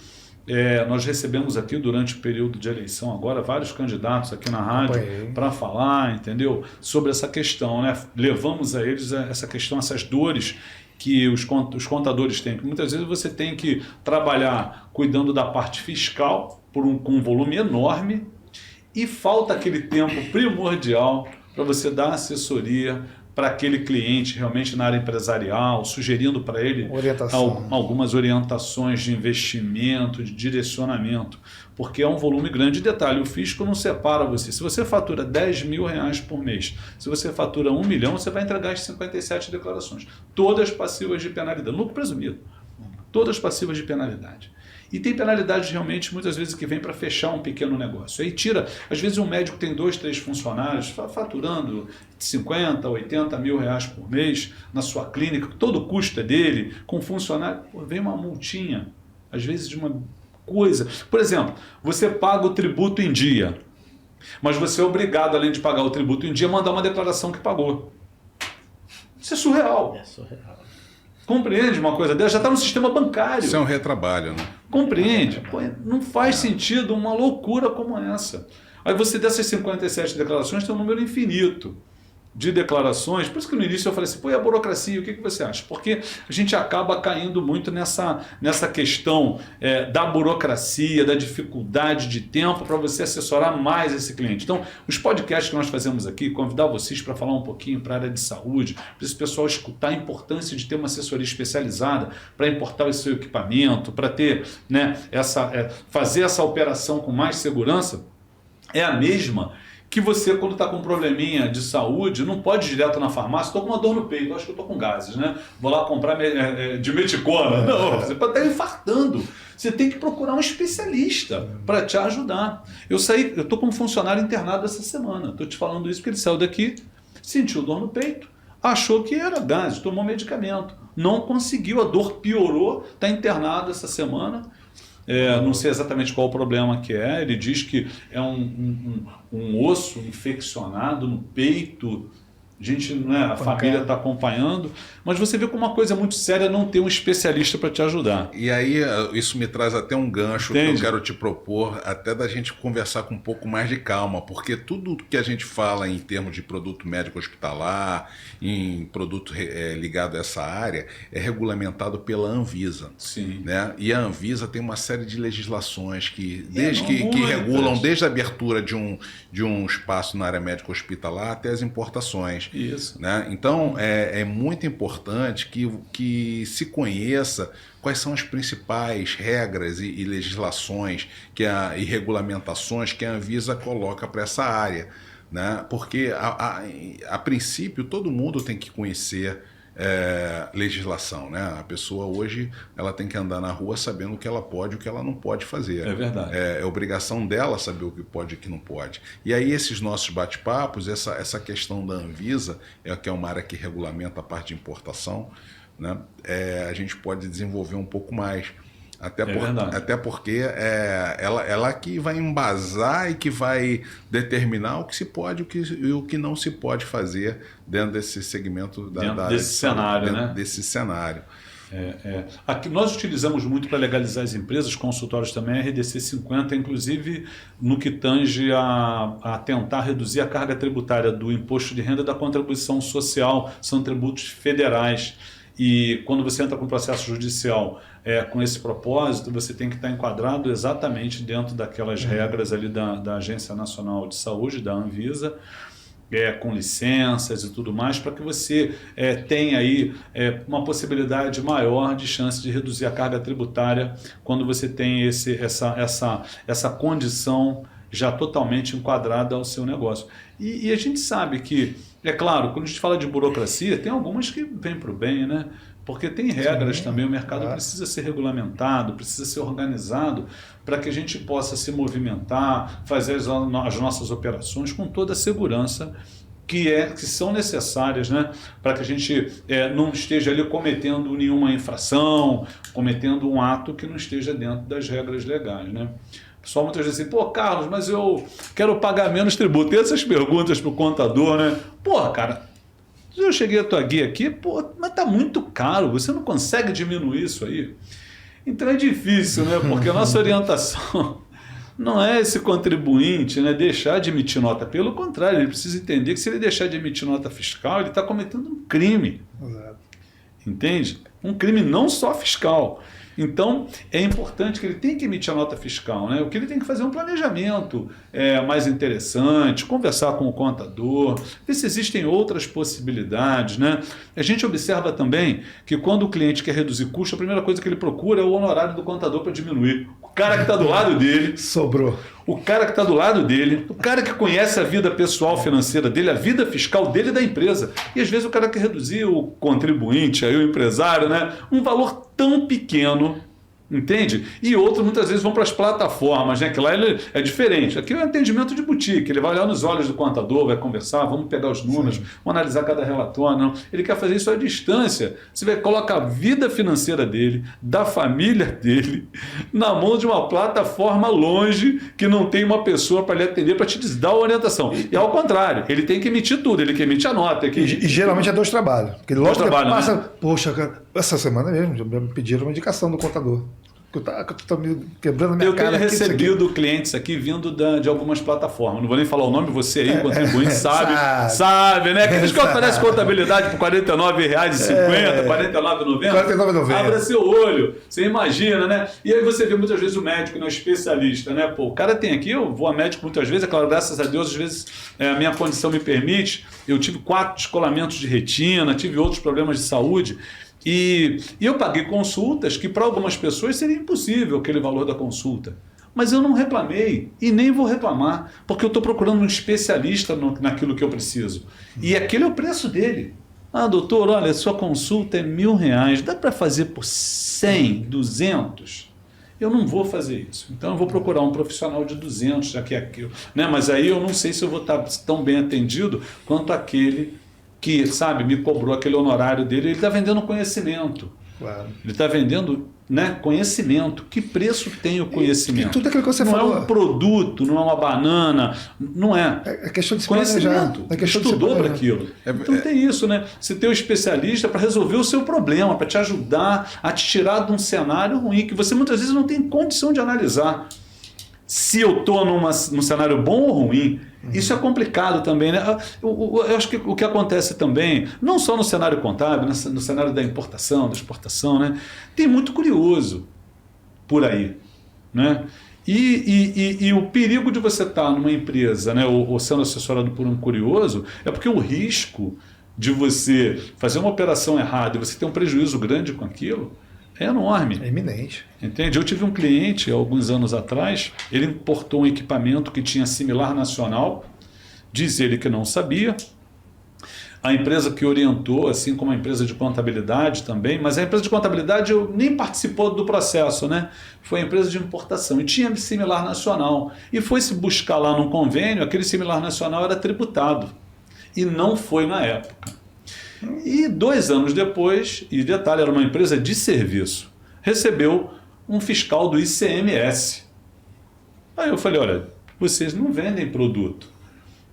nós recebemos aqui durante o período de eleição agora vários candidatos aqui na rádio para falar, entendeu, sobre essa questão, né? Levamos a eles essa questão, essas dores que os contadores têm, que muitas vezes você tem que trabalhar cuidando da parte fiscal com um volume enorme e falta aquele tempo primordial para você dar assessoria para aquele cliente realmente na área empresarial, sugerindo para ele algumas orientações de investimento, de direcionamento, porque é um volume grande. Detalhe, o fisco não separa você. Se você fatura 10 mil reais por mês, se você fatura 1 milhão, você vai entregar as 57 declarações, todas passivas de penalidade, lucro presumido, todas passivas de penalidade. E tem penalidade realmente, muitas vezes, que vem para fechar um pequeno negócio. Aí tira, às vezes um médico tem 2, 3 funcionários, faturando 50, 80 mil reais por mês na sua clínica, todo o custo é dele, com funcionário, vem uma multinha, às vezes de uma coisa. Por exemplo, você paga o tributo em dia, mas você é obrigado, além de pagar o tributo em dia, a mandar uma declaração que pagou. Isso é surreal. É surreal. Compreende uma coisa dessa? Já está no sistema bancário. Isso é um retrabalho, né? Compreende? Pô, não faz sentido uma loucura como essa. Aí você, dessas 57 declarações, tem um número infinito de declarações. Por isso que no início eu falei assim, pô, e a burocracia, o que você acha? Porque a gente acaba caindo muito nessa questão da burocracia, da dificuldade de tempo para você assessorar mais esse cliente. Então, os podcasts que nós fazemos aqui, convidar vocês para falar um pouquinho para a área de saúde, para esse pessoal escutar a importância de ter uma assessoria especializada para importar o seu equipamento, para ter, né, fazer essa operação com mais segurança, é a mesma que você, quando está com um probleminha de saúde, não pode ir direto na farmácia, estou com uma dor no peito, acho que eu estou com gases, né? Vou lá comprar dimeticona. Não, você pode estar infartando. Você tem que procurar um especialista para te ajudar. Eu estou com um funcionário internado essa semana. Estou te falando isso porque ele saiu daqui, sentiu dor no peito, achou que era gases, tomou medicamento. Não conseguiu, a dor piorou, está internado essa semana. Não sei exatamente qual o problema que é. Ele diz que é um osso infeccionado no peito. A gente, né, a família está acompanhando, mas você vê como uma coisa muito séria não ter um especialista para te ajudar. E aí isso me traz até um gancho. Entende? Que eu quero te propor, até da gente conversar com um pouco mais de calma, porque tudo que a gente fala em termos de produto médico hospitalar, em produto ligado a essa área, é regulamentado pela Anvisa. Sim. Né? E a Anvisa tem uma série de legislações que regulam desde a abertura de um espaço na área médica hospitalar até as importações. Isso. Né? Então, é muito importante que se conheça quais são as principais regras e legislações e regulamentações que a Anvisa coloca para essa área. Né? Porque, a princípio, todo mundo tem que conhecer legislação, né? A pessoa hoje ela tem que andar na rua sabendo o que ela pode e o que ela não pode fazer. É verdade. É obrigação dela saber o que pode e o que não pode. E aí esses nossos bate-papos, essa questão da Anvisa, que é uma área que regulamenta a parte de importação, né? A gente pode desenvolver um pouco mais. Até porque ela que vai embasar e que vai determinar o que se pode e o que não se pode fazer dentro desse segmento desse cenário, né? Desse cenário. Aqui nós utilizamos muito para legalizar as empresas, consultórios também, a RDC 50, inclusive no que tange a tentar reduzir a carga tributária do imposto de renda e da contribuição social, são tributos federais. E quando você entra com processo judicial com esse propósito, você tem que estar enquadrado exatamente dentro daquelas regras ali da Agência Nacional de Saúde, da Anvisa, com licenças e tudo mais, para que você tenha aí uma possibilidade maior de chance de reduzir a carga tributária quando você tem essa condição já totalmente enquadrada ao seu negócio. E a gente sabe que, é claro, quando a gente fala de burocracia, tem algumas que vêm para o bem, né? Porque tem regras também, o mercado precisa ser regulamentado, precisa ser organizado para que a gente possa se movimentar, fazer as nossas operações com toda a segurança que são necessárias, né? Para que a gente não esteja ali cometendo nenhuma infração, cometendo um ato que não esteja dentro das regras legais, né? O pessoal muitas vezes assim, pô, Carlos, mas eu quero pagar menos tributo. Tem essas perguntas para o contador, né? Porra, cara, eu cheguei a tua guia aqui, pô, mas tá muito caro, você não consegue diminuir isso aí? Então é difícil, né? Porque a nossa orientação não é esse contribuinte, né, deixar de emitir nota. Pelo contrário, ele precisa entender que se ele deixar de emitir nota fiscal, ele está cometendo um crime. Exato. Entende? Um crime não só fiscal. Então, é importante que ele tenha que emitir a nota fiscal, né? O que ele tem que fazer é um planejamento mais interessante, conversar com o contador, ver se existem outras possibilidades, né? A gente observa também que quando o cliente quer reduzir custo, a primeira coisa que ele procura é o honorário do contador para diminuir. O cara que está do lado dele... Sobrou. O cara que está do lado dele, o cara que conhece a vida pessoal financeira dele, a vida fiscal dele e da empresa. E às vezes o cara quer reduzir o contribuinte, aí o empresário, né? Um valor tão pequeno Entende? E outros muitas vezes vão para as plataformas, né? Que lá ele é diferente. Aqui é um atendimento de boutique. Ele vai olhar nos olhos do contador, vai conversar, vamos pegar os números, vamos analisar cada relatório. Não. Ele quer fazer isso à distância. Você vê, coloca a vida financeira dele, da família dele, na mão de uma plataforma longe que não tem uma pessoa para lhe atender, para te dar a orientação. E ao contrário, ele tem que emitir tudo, ele que emite a nota. E geralmente é 2 trabalhos. Porque logo que passa, né? Poxa, cara, essa semana mesmo, já me pediram uma indicação do contador. Que tu tá me quebrando a minha cara. Eu tenho recebido clientes aqui vindo de algumas plataformas. Não vou nem falar o nome, você aí, contribuinte, sabe, né? Que diz que oferece contabilidade por R$ 49,50, R$ 49,90. Abra seu olho, você imagina, né? E aí você vê muitas vezes o médico, né, o especialista, né? Pô, o cara tem aqui, eu vou a médico muitas vezes, é claro, graças a Deus, às vezes a minha condição me permite. Eu tive 4 descolamentos de retina, tive outros problemas de saúde. E eu paguei consultas que para algumas pessoas seria impossível aquele valor da consulta. Mas eu não reclamei e nem vou reclamar, porque eu estou procurando um especialista naquilo que eu preciso. E aquele é o preço dele. Ah, doutor, olha, sua consulta é R$1.000, dá para fazer por 100, 200? Eu não vou fazer isso. Então eu vou procurar um profissional de 200, já que é aquilo. Né? Mas aí eu não sei se eu vou estar tão bem atendido quanto aquele que, sabe, me cobrou aquele honorário dele. Ele está vendendo conhecimento. Claro. Ele está vendendo, né, conhecimento. Que preço tem o conhecimento? E tudo aquilo que você não falou. Não é um produto, não é uma banana, não é. É questão de se conhecimento. É questão estudou de para aquilo. Então tem isso, né? Você tem um especialista para resolver o seu problema, para te ajudar a te tirar de um cenário ruim que você muitas vezes não tem condição de analisar. Se eu estou num cenário bom ou ruim. Isso é complicado também, né? Eu acho que o que acontece também, não só no cenário contábil, no cenário da importação, da exportação, né? Tem muito curioso por aí, né? E o perigo de você estar numa empresa, né, ou sendo assessorado por um curioso, é porque o risco de você fazer uma operação errada e você ter um prejuízo grande com aquilo é enorme. É iminente. Entende? Eu tive um cliente, alguns anos atrás, ele importou um equipamento que tinha similar nacional, diz ele que não sabia. A empresa que orientou, assim como a empresa de contabilidade também, mas a empresa de contabilidade nem participou do processo, né? Foi a empresa de importação e tinha similar nacional. E foi-se buscar lá num convênio, aquele similar nacional era tributado. E não foi na época. E 2 anos depois, e detalhe, era uma empresa de serviço, recebeu um fiscal do ICMS. Aí eu falei, olha, vocês não vendem produto,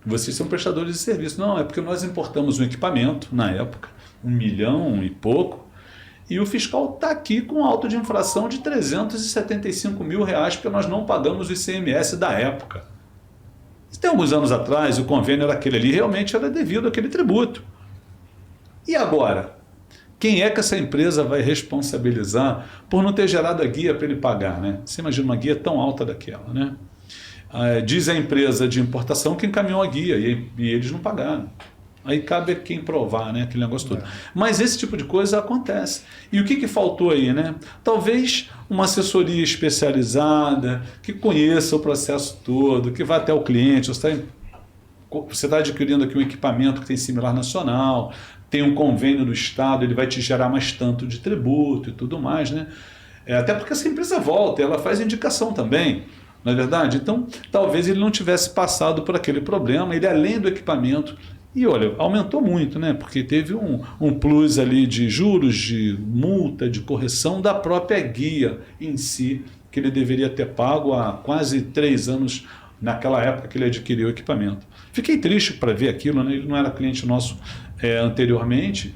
vocês são prestadores de serviço. Não, é porque nós importamos um equipamento, na época, 1 milhão e pouco, e o fiscal está aqui com auto de infração de R$375 mil, porque nós não pagamos o ICMS da época. Tem alguns anos atrás, o convênio era aquele ali, realmente era devido àquele tributo. E agora? Quem é que essa empresa vai responsabilizar por não ter gerado a guia para ele pagar, né? Você imagina uma guia tão alta daquela, né? Diz a empresa de importação que encaminhou a guia e eles não pagaram. Aí cabe a quem provar, né? Aquele negócio todo. Mas esse tipo de coisa acontece. E o que faltou aí, né? Talvez uma assessoria especializada, que conheça o processo todo, que vá até o cliente. Você está adquirindo aqui um equipamento que tem similar nacional, tem um convênio do Estado, ele vai te gerar mais tanto de tributo e tudo mais, né? Até porque essa empresa volta, ela faz indicação também, não é verdade? Então, talvez ele não tivesse passado por aquele problema, ele além do equipamento, e olha, aumentou muito, né? Porque teve um plus ali de juros, de multa, de correção da própria guia em si, que ele deveria ter pago há quase 3 anos, naquela época que ele adquiriu o equipamento. Fiquei triste para ver aquilo, né? Ele não era cliente nosso anteriormente,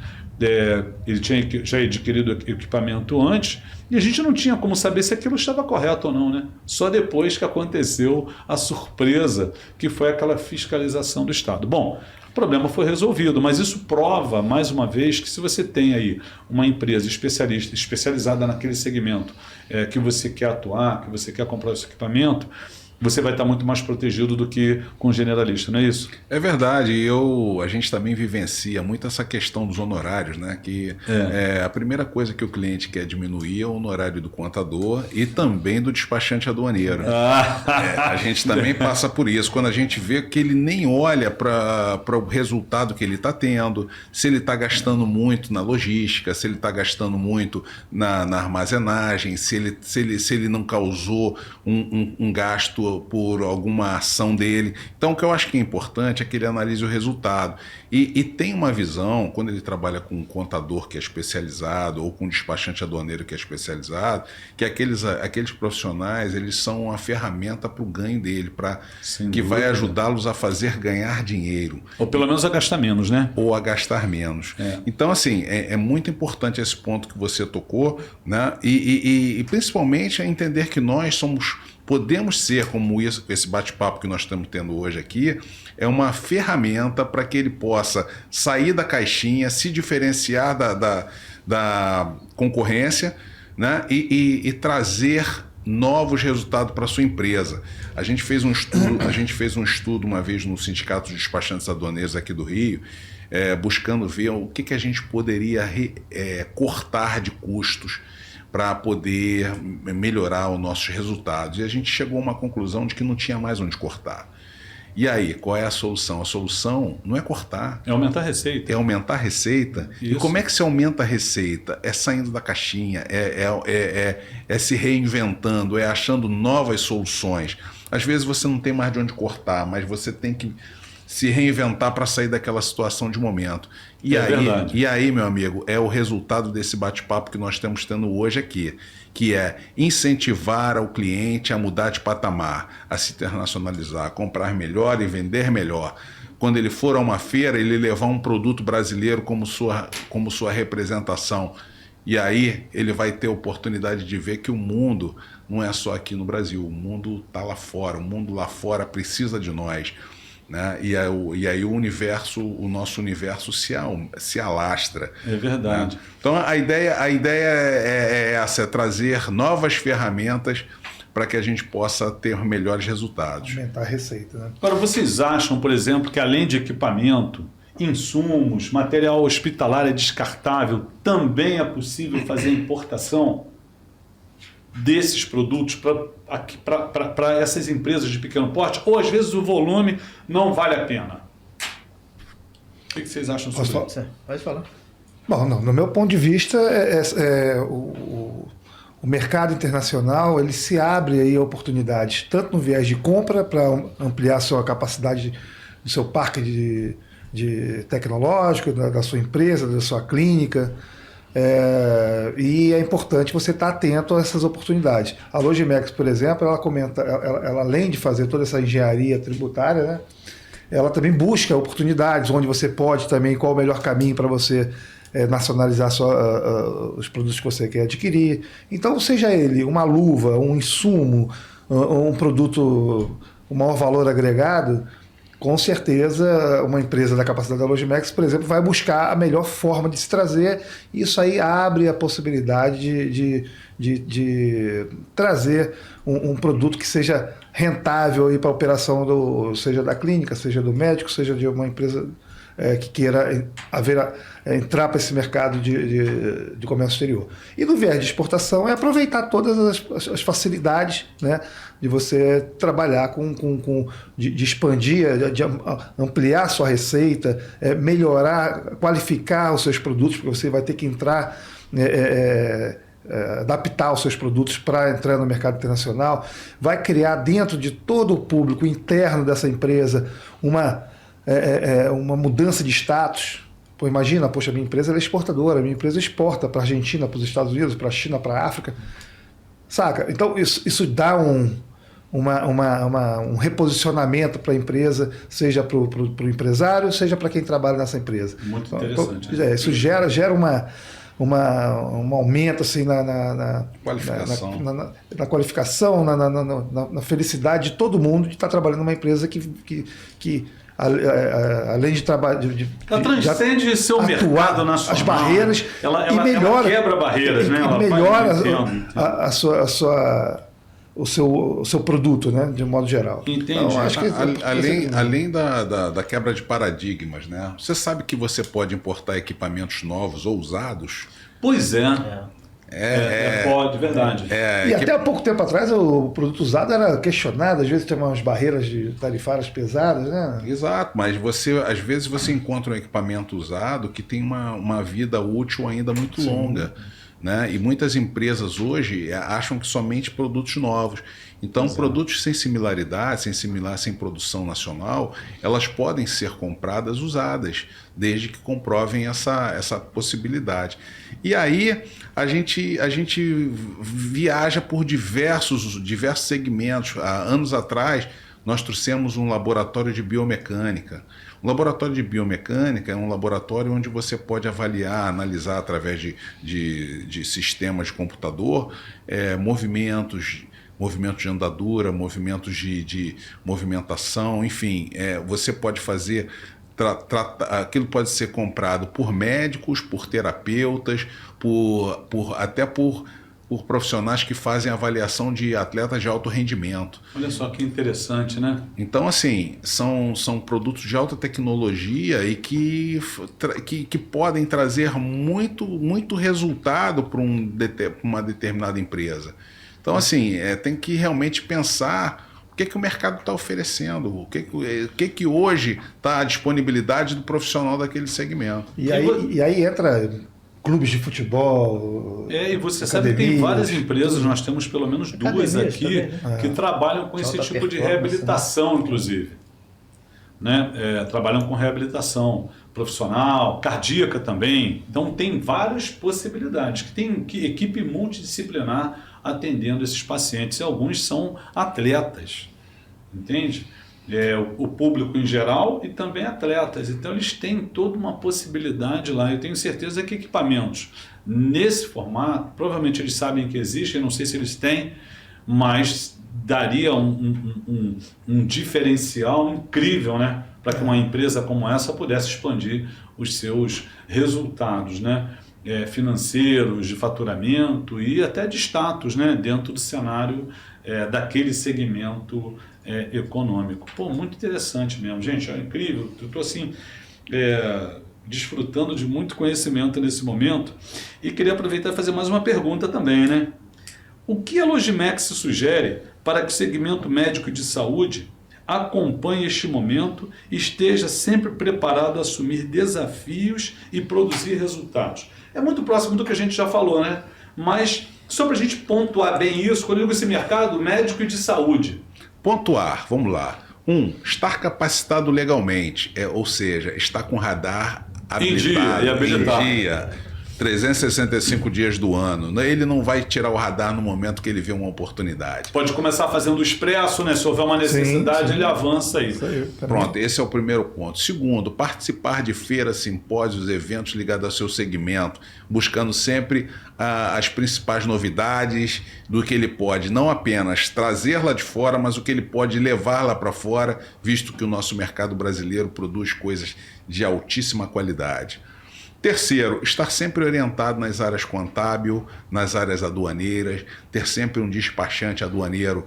ele tinha já adquirido o equipamento antes, e a gente não tinha como saber se aquilo estava correto ou não, né? Só depois que aconteceu a surpresa, que foi aquela fiscalização do Estado. Bom, o problema foi resolvido, mas isso prova, mais uma vez, que se você tem aí uma empresa especializada naquele segmento que você quer atuar, que você quer comprar esse equipamento, você vai estar muito mais protegido do que com o generalista, não é isso? É verdade, a gente também vivencia muito essa questão dos honorários, né? Que a primeira coisa que o cliente quer diminuir é o honorário do contador e também do despachante aduaneiro. A gente também passa por isso, quando a gente vê que ele nem olha para o resultado que ele está tendo, se ele está gastando muito na logística, se ele está gastando muito na armazenagem, se ele não causou um gasto por alguma ação dele. Então, o que eu acho que é importante é que ele analise o resultado. E tem uma visão, quando ele trabalha com um contador que é especializado ou com um despachante aduaneiro que é especializado, que aqueles profissionais, eles são uma ferramenta para o ganho dele, que vai ajudá-los a fazer ganhar dinheiro. Ou pelo menos a gastar menos, né? Ou a gastar menos. Então, assim, é muito importante esse ponto que você tocou, né? E principalmente é entender que nós podemos ser, como esse bate-papo que nós estamos tendo hoje aqui, é uma ferramenta para que ele possa sair da caixinha, se diferenciar da concorrência, né? E trazer novos resultados para a sua empresa. A gente fez um estudo uma vez no Sindicato de Despachantes Aduaneiros aqui do Rio, buscando ver o que a gente poderia cortar de custos para poder melhorar os nossos resultados. E a gente chegou a uma conclusão de que não tinha mais onde cortar. E aí, qual é a solução? A solução não é cortar. É aumentar a receita. É aumentar a receita. Isso. E como é que se aumenta a receita? É saindo da caixinha, é se reinventando, é achando novas soluções. Às vezes você não tem mais de onde cortar, mas você tem que se reinventar para sair daquela situação de momento. E aí, meu amigo, é o resultado desse bate-papo que nós estamos tendo hoje aqui, que é incentivar o cliente a mudar de patamar, a se internacionalizar, a comprar melhor e vender melhor. Quando ele for a uma feira, ele levar um produto brasileiro como sua representação. E aí ele vai ter a oportunidade de ver que o mundo não é só aqui no Brasil, o mundo está lá fora, o mundo lá fora precisa de nós. Né? E aí o nosso universo se alastra. É verdade. Né? Então a ideia é essa, é trazer novas ferramentas para que a gente possa ter melhores resultados. Aumentar a receita, né? Agora, vocês acham, por exemplo, que além de equipamento, insumos, material hospitalar é descartável, também é possível fazer importação desses produtos para essas empresas de pequeno porte? Ou às vezes o volume não vale a pena? O que vocês acham sobre isso? Pode falar. Bom, no meu ponto de vista, o mercado internacional ele se abre aí a oportunidades, tanto no viés de compra para ampliar a sua capacidade do seu parque de tecnológico, da sua empresa, da sua clínica. E é importante você estar atento a essas oportunidades. A Logimex, por exemplo, ela além de fazer toda essa engenharia tributária, né, ela também busca oportunidades onde você pode também, qual o melhor caminho para você nacionalizar os produtos que você quer adquirir. Então, seja ele uma luva, um insumo, um produto, um maior valor agregado, com certeza uma empresa da capacidade da Logimex, por exemplo, vai buscar a melhor forma de se trazer. Isso aí abre a possibilidade de trazer um produto que seja rentável para a operação seja da clínica, seja do médico, seja de uma empresa que queira entrar para esse mercado de comércio exterior. E no viés de exportação é aproveitar todas as facilidades, né, de você trabalhar de expandir, de ampliar a sua receita, melhorar, qualificar os seus produtos, porque você vai ter que entrar, adaptar os seus produtos para entrar no mercado internacional, vai criar dentro de todo o público interno dessa empresa uma mudança de status. Pô, imagina, poxa, minha empresa é exportadora, minha empresa exporta para a Argentina, para os Estados Unidos, para a China, para a África. Saca? Então isso dá um reposicionamento para a empresa, seja para o empresário, seja para quem trabalha nessa empresa. Muito interessante. Então, isso gera um aumento assim, na qualificação, na qualificação, na felicidade de todo mundo de estar trabalhando numa empresa que além de trabalhar, ela transcende seu mercado nacional, as barreiras, ela quebra barreiras, né? E melhora a o seu produto, né, de modo geral. Entendi. Então, acho que Além da quebra de paradigmas, né? Você sabe que você pode importar equipamentos novos ou usados? Pois é. Pode, verdade. E até há pouco tempo atrás o produto usado era questionado, às vezes tem umas barreiras tarifárias pesadas, né? Exato, mas às vezes você encontra um equipamento usado que tem uma vida útil ainda muito longa. Né? E muitas empresas hoje acham que somente produtos novos. Então, produtos sem similaridade, sem produção nacional, elas podem ser compradas usadas, desde que comprovem essa possibilidade. E aí a gente viaja por diversos segmentos. Há anos atrás, nós trouxemos um laboratório de biomecânica. O laboratório de biomecânica é um laboratório onde você pode avaliar, analisar através de sistemas de computador movimentos de andadura, movimentos de movimentação, enfim, você pode fazer. Aquilo pode ser comprado por médicos, por terapeutas, até por profissionais que fazem avaliação de atletas de alto rendimento. Olha só que interessante, né? Então, assim, são produtos de alta tecnologia e que podem trazer muito resultado para uma determinada empresa. Então, assim, tem que realmente pensar o que o mercado está oferecendo, o que hoje está à disponibilidade do profissional daquele segmento. E aí entra clubes de futebol. E você sabe que tem várias empresas, nós temos pelo menos duas aqui, também, né? Que trabalham com esse tipo de reabilitação, inclusive. Né? Trabalham com reabilitação profissional, cardíaca também. Então tem várias possibilidades. Que tem equipe multidisciplinar atendendo esses pacientes. E alguns são atletas, entende? O público em geral e também atletas. Então eles têm toda uma possibilidade lá. Eu tenho certeza que equipamentos nesse formato, provavelmente eles sabem que existem, não sei se eles têm, mas daria um diferencial incrível, né? Para que uma empresa como essa pudesse expandir os seus resultados, né? Financeiros, de faturamento e até de status, né? Dentro do cenário daquele segmento econômico. Pô, muito interessante mesmo, gente, é incrível. Eu estou assim, desfrutando de muito conhecimento nesse momento e queria aproveitar e fazer mais uma pergunta também, né? O que a Logimex sugere para que o segmento médico de saúde acompanhe este momento e esteja sempre preparado a assumir desafios e produzir resultados? É muito próximo do que a gente já falou, né? Mas só para a gente pontuar bem isso, quando eu digo esse mercado médico e de saúde. Pontuar, vamos lá. Estar capacitado legalmente, ou seja, estar com radar habilitado, em dia, 365 dias do ano. Ele não vai tirar o radar no momento que ele vê uma oportunidade. Pode começar fazendo o expresso, né? Se houver uma necessidade, sim. Ele avança aí. Isso aí. Pronto, esse é o primeiro ponto. Segundo, participar de feiras, simpósios, eventos ligados ao seu segmento, buscando sempre as principais novidades do que ele pode, não apenas trazer lá de fora, mas o que ele pode levar lá para fora, visto que o nosso mercado brasileiro produz coisas de altíssima qualidade. Terceiro, estar sempre orientado nas áreas contábil, nas áreas aduaneiras, ter sempre um despachante aduaneiro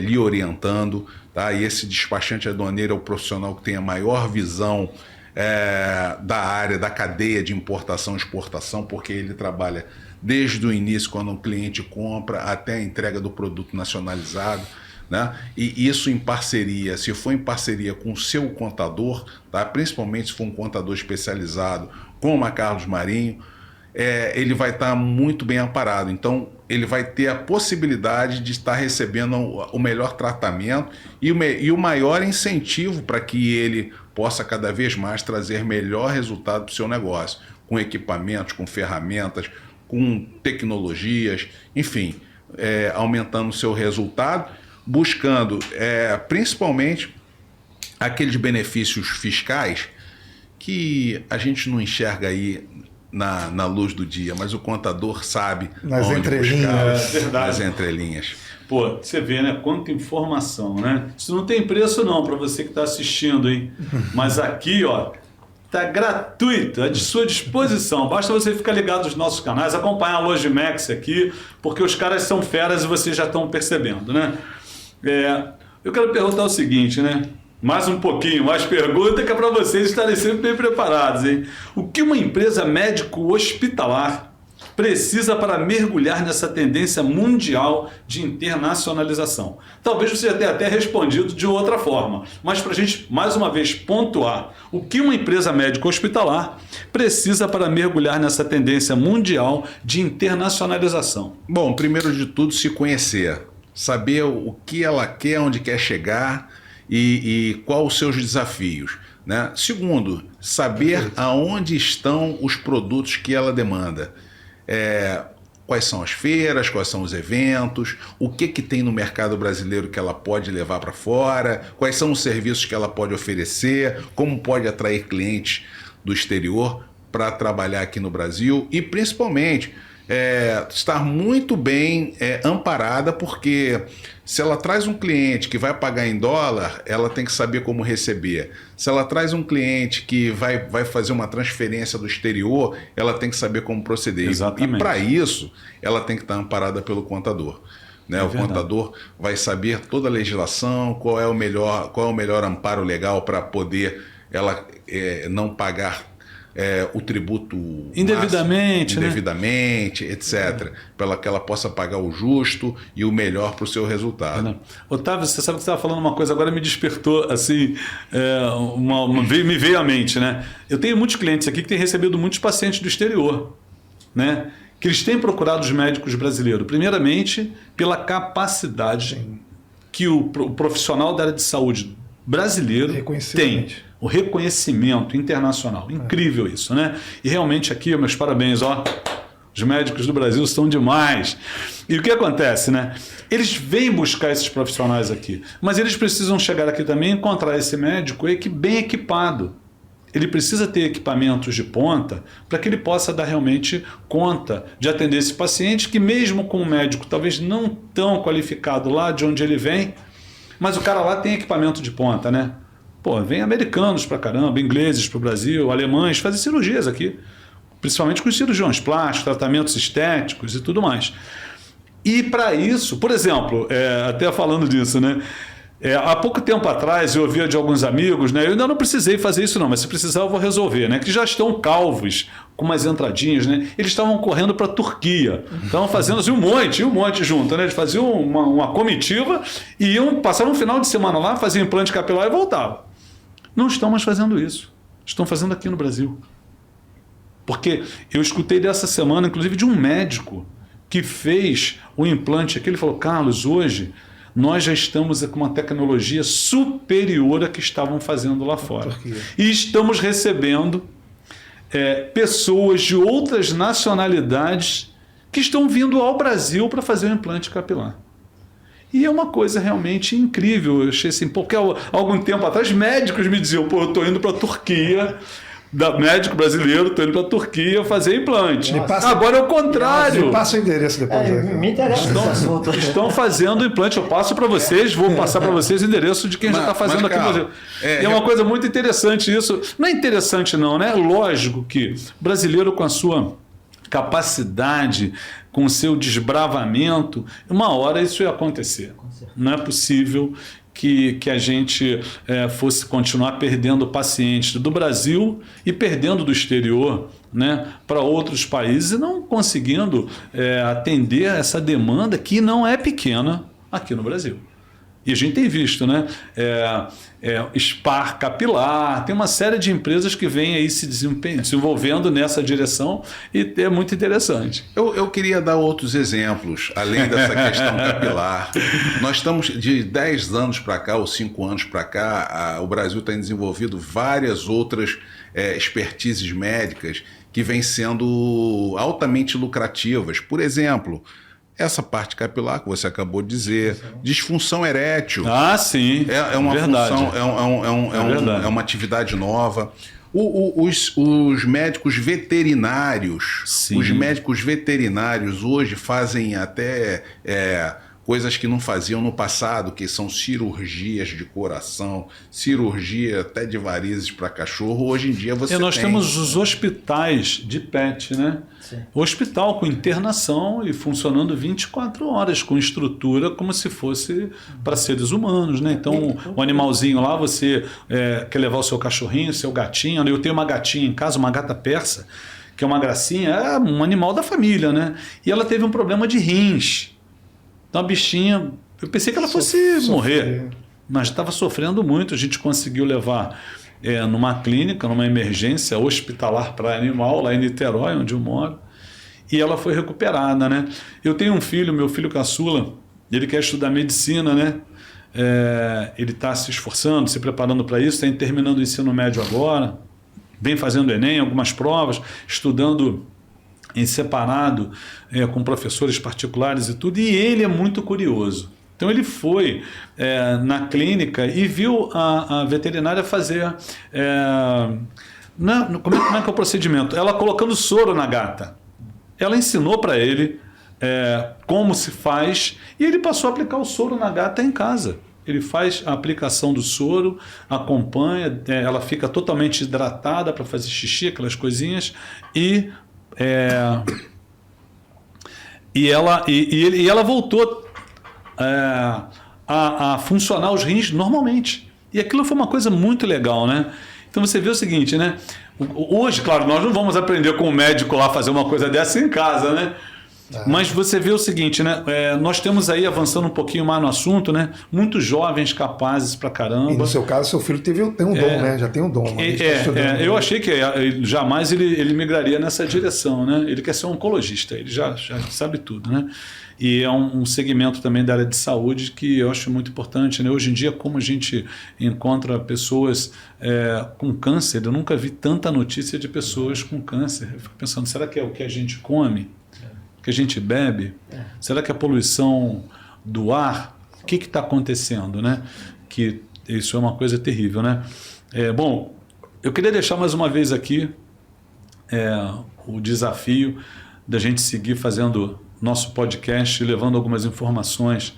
lhe orientando, tá? E esse despachante aduaneiro é o profissional que tem a maior visão da área, da cadeia de importação e exportação, porque ele trabalha desde o início, quando um cliente compra, até a entrega do produto nacionalizado. Né? E isso em parceria, se for em parceria com o seu contador, tá? Principalmente se for um contador especializado como a Carlos Marinho, ele vai estar muito bem amparado. Então ele vai ter a possibilidade de estar recebendo o melhor tratamento e o maior incentivo para que ele possa cada vez mais trazer melhor resultado para o seu negócio, com equipamentos, com ferramentas, com tecnologias, enfim, aumentando o seu resultado, buscando principalmente aqueles benefícios fiscais que a gente não enxerga aí na luz do dia, mas o contador sabe nas onde entrelinhas. buscar, nas entrelinhas. Pô, você vê, né? Quanta informação, né? Isso não tem preço não para você que está assistindo, hein? Mas aqui, ó, Está gratuito, à sua disposição. Basta você ficar ligado nos nossos canais, acompanhar a Logimex aqui, porque os caras são feras e vocês já estão percebendo, né? Eu quero perguntar o seguinte, né? Mais um pouquinho, mais pergunta que é para vocês estarem sempre bem preparados, hein? O que uma empresa médico-hospitalar precisa para mergulhar nessa tendência mundial de internacionalização? Talvez você tenha até respondido de outra forma, mas para a gente, mais uma vez, pontuar o que uma empresa médico-hospitalar precisa para mergulhar nessa tendência mundial de internacionalização. Bom, primeiro de tudo, se conhecer, saber o que ela quer, onde quer chegar e quais os seus desafios, né? Segundo, saber aonde estão os produtos que ela demanda. Quais são as feiras, quais são os eventos, o que tem no mercado brasileiro que ela pode levar para fora, quais são os serviços que ela pode oferecer, como pode atrair clientes do exterior para trabalhar aqui no Brasil e principalmente estar muito bem amparada, porque se ela traz um cliente que vai pagar em dólar, ela tem que saber como receber. Se ela traz um cliente que vai fazer uma transferência do exterior, ela tem que saber como proceder. Exatamente. E para isso, ela tem que estar amparada pelo contador. Né? O contador vai saber toda a legislação, qual é o melhor amparo legal para poder ela não pagar o tributo indevidamente, máximo, etc. Para que ela possa pagar o justo e o melhor para o seu resultado. Otávio, você sabe que você estava falando uma coisa, agora me despertou, assim, me veio à mente, né? Eu tenho muitos clientes aqui que têm recebido muitos pacientes do exterior, né? Que eles têm procurado os médicos brasileiros, primeiramente pela capacidade que o profissional da área de saúde brasileiro tem. O reconhecimento internacional. Incrível isso, né? E realmente aqui, meus parabéns, os médicos do Brasil estão demais. E o que acontece, né? Eles vêm buscar esses profissionais aqui, mas eles precisam chegar aqui também e encontrar esse médico bem equipado. Ele precisa ter equipamentos de ponta para que ele possa dar realmente conta de atender esse paciente que, mesmo com um médico talvez não tão qualificado lá de onde ele vem, mas o cara lá tem equipamento de ponta, né? Pô, vem americanos pra caramba, ingleses pro Brasil, alemães, fazer cirurgias aqui. Principalmente com cirurgiões plásticos, tratamentos estéticos e tudo mais. E para isso, por exemplo, até falando disso, né? Há pouco tempo atrás eu ouvia de alguns amigos, né? Eu ainda não precisei fazer isso não, mas se precisar eu vou resolver, né? Que já estão calvos, com umas entradinhas, né? Eles estavam correndo para a Turquia. Estavam fazendo assim, um monte junto, né? Eles faziam uma comitiva e passaram um final de semana lá, faziam implante capilar e voltavam. Não estão mais fazendo isso. Estão fazendo aqui no Brasil. Porque eu escutei dessa semana, inclusive, de um médico que fez o implante aqui. Ele falou, Carlos, hoje nós já estamos com uma tecnologia superior à que estavam fazendo lá fora. E estamos recebendo pessoas de outras nacionalidades que estão vindo ao Brasil para fazer o implante capilar. E é uma coisa realmente incrível. Eu achei assim, porque há algum tempo atrás médicos me diziam, eu estou indo para a Turquia, médico brasileiro, estou indo para a Turquia fazer implante. Agora é o contrário. Me passa o endereço depois. Me interessa esse assunto. Estão fazendo implante, eu passo para vocês, vou passar para vocês o endereço de quem já está fazendo aqui no Brasil. E é uma coisa muito interessante isso. Não é interessante não, né? É lógico que o brasileiro com a sua capacidade, com o seu desbravamento, uma hora isso ia acontecer. Não é possível que a gente fosse continuar perdendo pacientes do Brasil e perdendo do exterior, né, para outros países e não conseguindo atender essa demanda que não é pequena aqui no Brasil. E a gente tem visto, né? Spar Capilar, tem uma série de empresas que vêm aí se desenvolvendo nessa direção e é muito interessante. Eu queria dar outros exemplos, além dessa questão capilar. Nós estamos de 10 anos para cá, ou 5 anos para cá, o Brasil tem desenvolvido várias outras expertises médicas que vêm sendo altamente lucrativas. Por exemplo, essa parte capilar que você acabou de dizer, disfunção erétil. Ah, sim. É uma verdade. Função, é uma atividade nova. Os médicos veterinários, sim. Os médicos veterinários hoje fazem até coisas que não faziam no passado, que são cirurgias de coração, cirurgia até de varizes para cachorro. Hoje em dia você nós tem... temos os hospitais de pet, né? Sim. Hospital com internação e funcionando 24 horas, com estrutura como se fosse para seres humanos, né? Então, o animalzinho lá, você quer levar o seu cachorrinho, seu gatinho, né? Eu tenho uma gatinha em casa, uma gata persa, que é uma gracinha, é um animal da família, né? E ela teve um problema de rins. Então a bichinha, eu pensei que ela fosse morrer, mas estava sofrendo muito. A gente conseguiu levar numa clínica, numa emergência hospitalar para animal, lá em Niterói, onde eu moro, e ela foi recuperada, né? Eu tenho um filho, meu filho caçula, ele quer estudar medicina, né? Ele está se esforçando, se preparando para isso, está terminando o ensino médio agora, vem fazendo Enem, algumas provas, estudando em separado, com professores particulares e tudo, e ele é muito curioso. Então ele foi na clínica e viu a veterinária fazer... como é que é o procedimento? Ela colocando soro na gata. Ela ensinou para ele como se faz, e ele passou a aplicar o soro na gata em casa. Ele faz a aplicação do soro, acompanha, ela fica totalmente hidratada para fazer xixi, aquelas coisinhas, e ela voltou a funcionar os rins normalmente. E aquilo foi uma coisa muito legal, né? Então você vê o seguinte, né? Hoje, claro, nós não vamos aprender com o médico lá fazer uma coisa dessa em casa, né? Mas você vê o seguinte, né? Nós temos aí, avançando um pouquinho mais no assunto, né? Muitos jovens capazes pra caramba. E no seu caso, seu filho tem um dom, né? Já tem um dom. Eu achei que jamais ele migraria nessa direção, né? Ele quer ser um oncologista, ele já sabe tudo, né? E é um segmento também da área de saúde que eu acho muito importante, né? Hoje em dia, como a gente encontra pessoas com câncer, eu nunca vi tanta notícia de pessoas com câncer. Eu fico pensando, será que é o que a gente come? Que a gente bebe? Será que a poluição do ar? O que está acontecendo, né? Que isso é uma coisa terrível, né? Bom, eu queria deixar mais uma vez aqui o desafio da gente seguir fazendo nosso podcast, levando algumas informações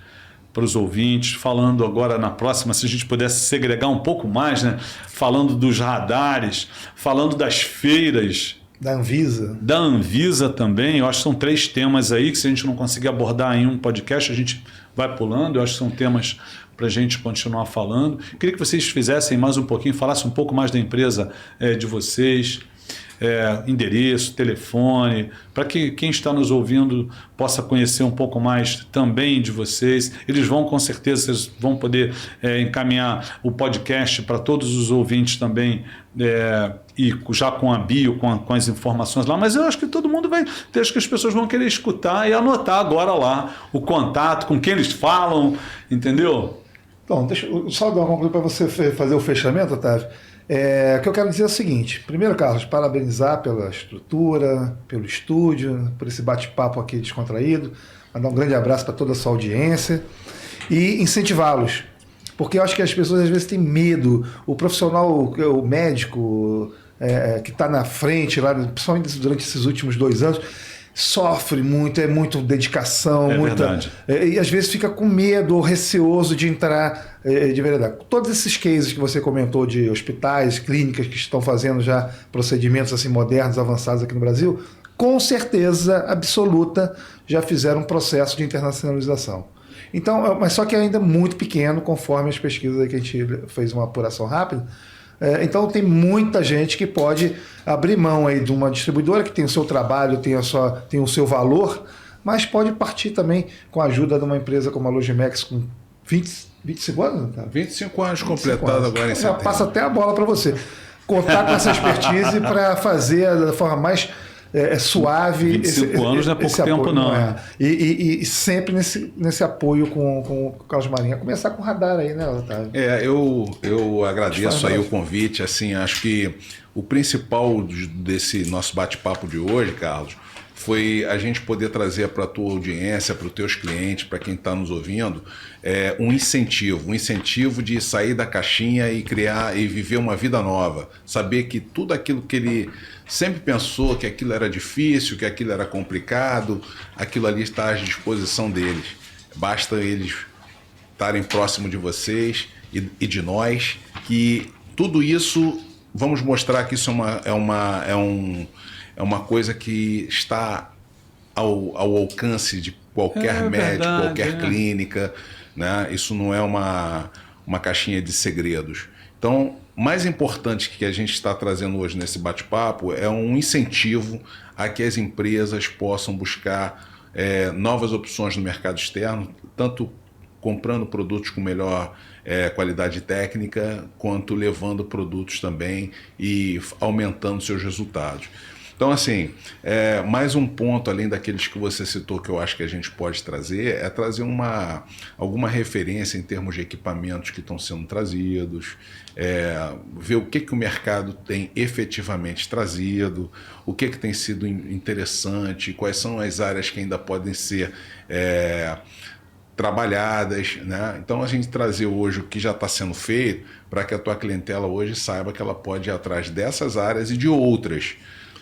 para os ouvintes, falando agora na próxima, se a gente pudesse segregar um pouco mais, né? Falando dos radares, falando das feiras, da Anvisa. Da Anvisa também. Eu acho que são 3 temas aí que, se a gente não conseguir abordar em um podcast, a gente vai pulando. Eu acho que são temas para a gente continuar falando. Queria que vocês fizessem mais um pouquinho, falassem um pouco mais da empresa de vocês, endereço, telefone, para que quem está nos ouvindo possa conhecer um pouco mais também de vocês. Eles vão, com certeza, vocês vão poder encaminhar o podcast para todos os ouvintes também, e já com a bio, com as informações lá, mas eu acho que todo mundo vai, acho que as pessoas vão querer escutar e anotar agora lá o contato, com quem eles falam, entendeu? Então, deixa eu só dar uma conclusão para você fazer o fechamento, Otávio. O que eu quero dizer é o seguinte: primeiro, Carlos, parabenizar pela estrutura, pelo estúdio, por esse bate-papo aqui descontraído, mandar um grande abraço para toda a sua audiência e incentivá-los, porque eu acho que as pessoas às vezes têm medo. O profissional, o médico que está na frente, lá, principalmente durante esses últimos 2 anos, sofre muito, é muita dedicação, verdade. E às vezes fica com medo ou receoso de entrar de verdade. Todos esses cases que você comentou de hospitais, clínicas que estão fazendo já procedimentos assim modernos, avançados aqui no Brasil, com certeza absoluta já fizeram um processo de internacionalização. Então, mas só que ainda muito pequeno, conforme as pesquisas aí que a gente fez uma apuração rápida. Então tem muita gente que pode abrir mão aí de uma distribuidora que tem o seu trabalho, tem o seu valor, mas pode partir também com a ajuda de uma empresa como a Logimex com 25 anos? Tá? 25 anos completado agora em Já setembro. passa até a bola para você. Contar com essa expertise para fazer da forma mais suave. 25 anos não é pouco tempo, apoio, não. E sempre nesse apoio com o Carlos Marinho. A começar com o radar aí, né, Otávio? Eu agradeço aí o convite. Assim, acho que o principal desse nosso bate-papo de hoje, Carlos, foi a gente poder trazer para a tua audiência, para os teus clientes, para quem está nos ouvindo, um incentivo de sair da caixinha e criar e viver uma vida nova. Saber que tudo aquilo que ele sempre pensou, que aquilo era difícil, que aquilo era complicado, aquilo ali está à disposição deles. basta eles estarem próximo de vocês e de nós, que tudo isso, vamos mostrar que isso é uma coisa que está ao alcance de qualquer médico, verdade, qualquer clínica, né? Isso não é uma caixinha de segredos. Então, mais importante que a gente está trazendo hoje nesse bate-papo é um incentivo a que as empresas possam buscar novas opções no mercado externo, tanto comprando produtos com melhor qualidade técnica, quanto levando produtos também e aumentando seus resultados. Então, assim, mais um ponto além daqueles que você citou que eu acho que a gente pode trazer é trazer alguma referência em termos de equipamentos que estão sendo trazidos, ver o que o mercado tem efetivamente trazido, o que tem sido interessante, quais são as áreas que ainda podem ser trabalhadas, né? Então a gente trazer hoje o que já está sendo feito para que a tua clientela hoje saiba que ela pode ir atrás dessas áreas e de outras.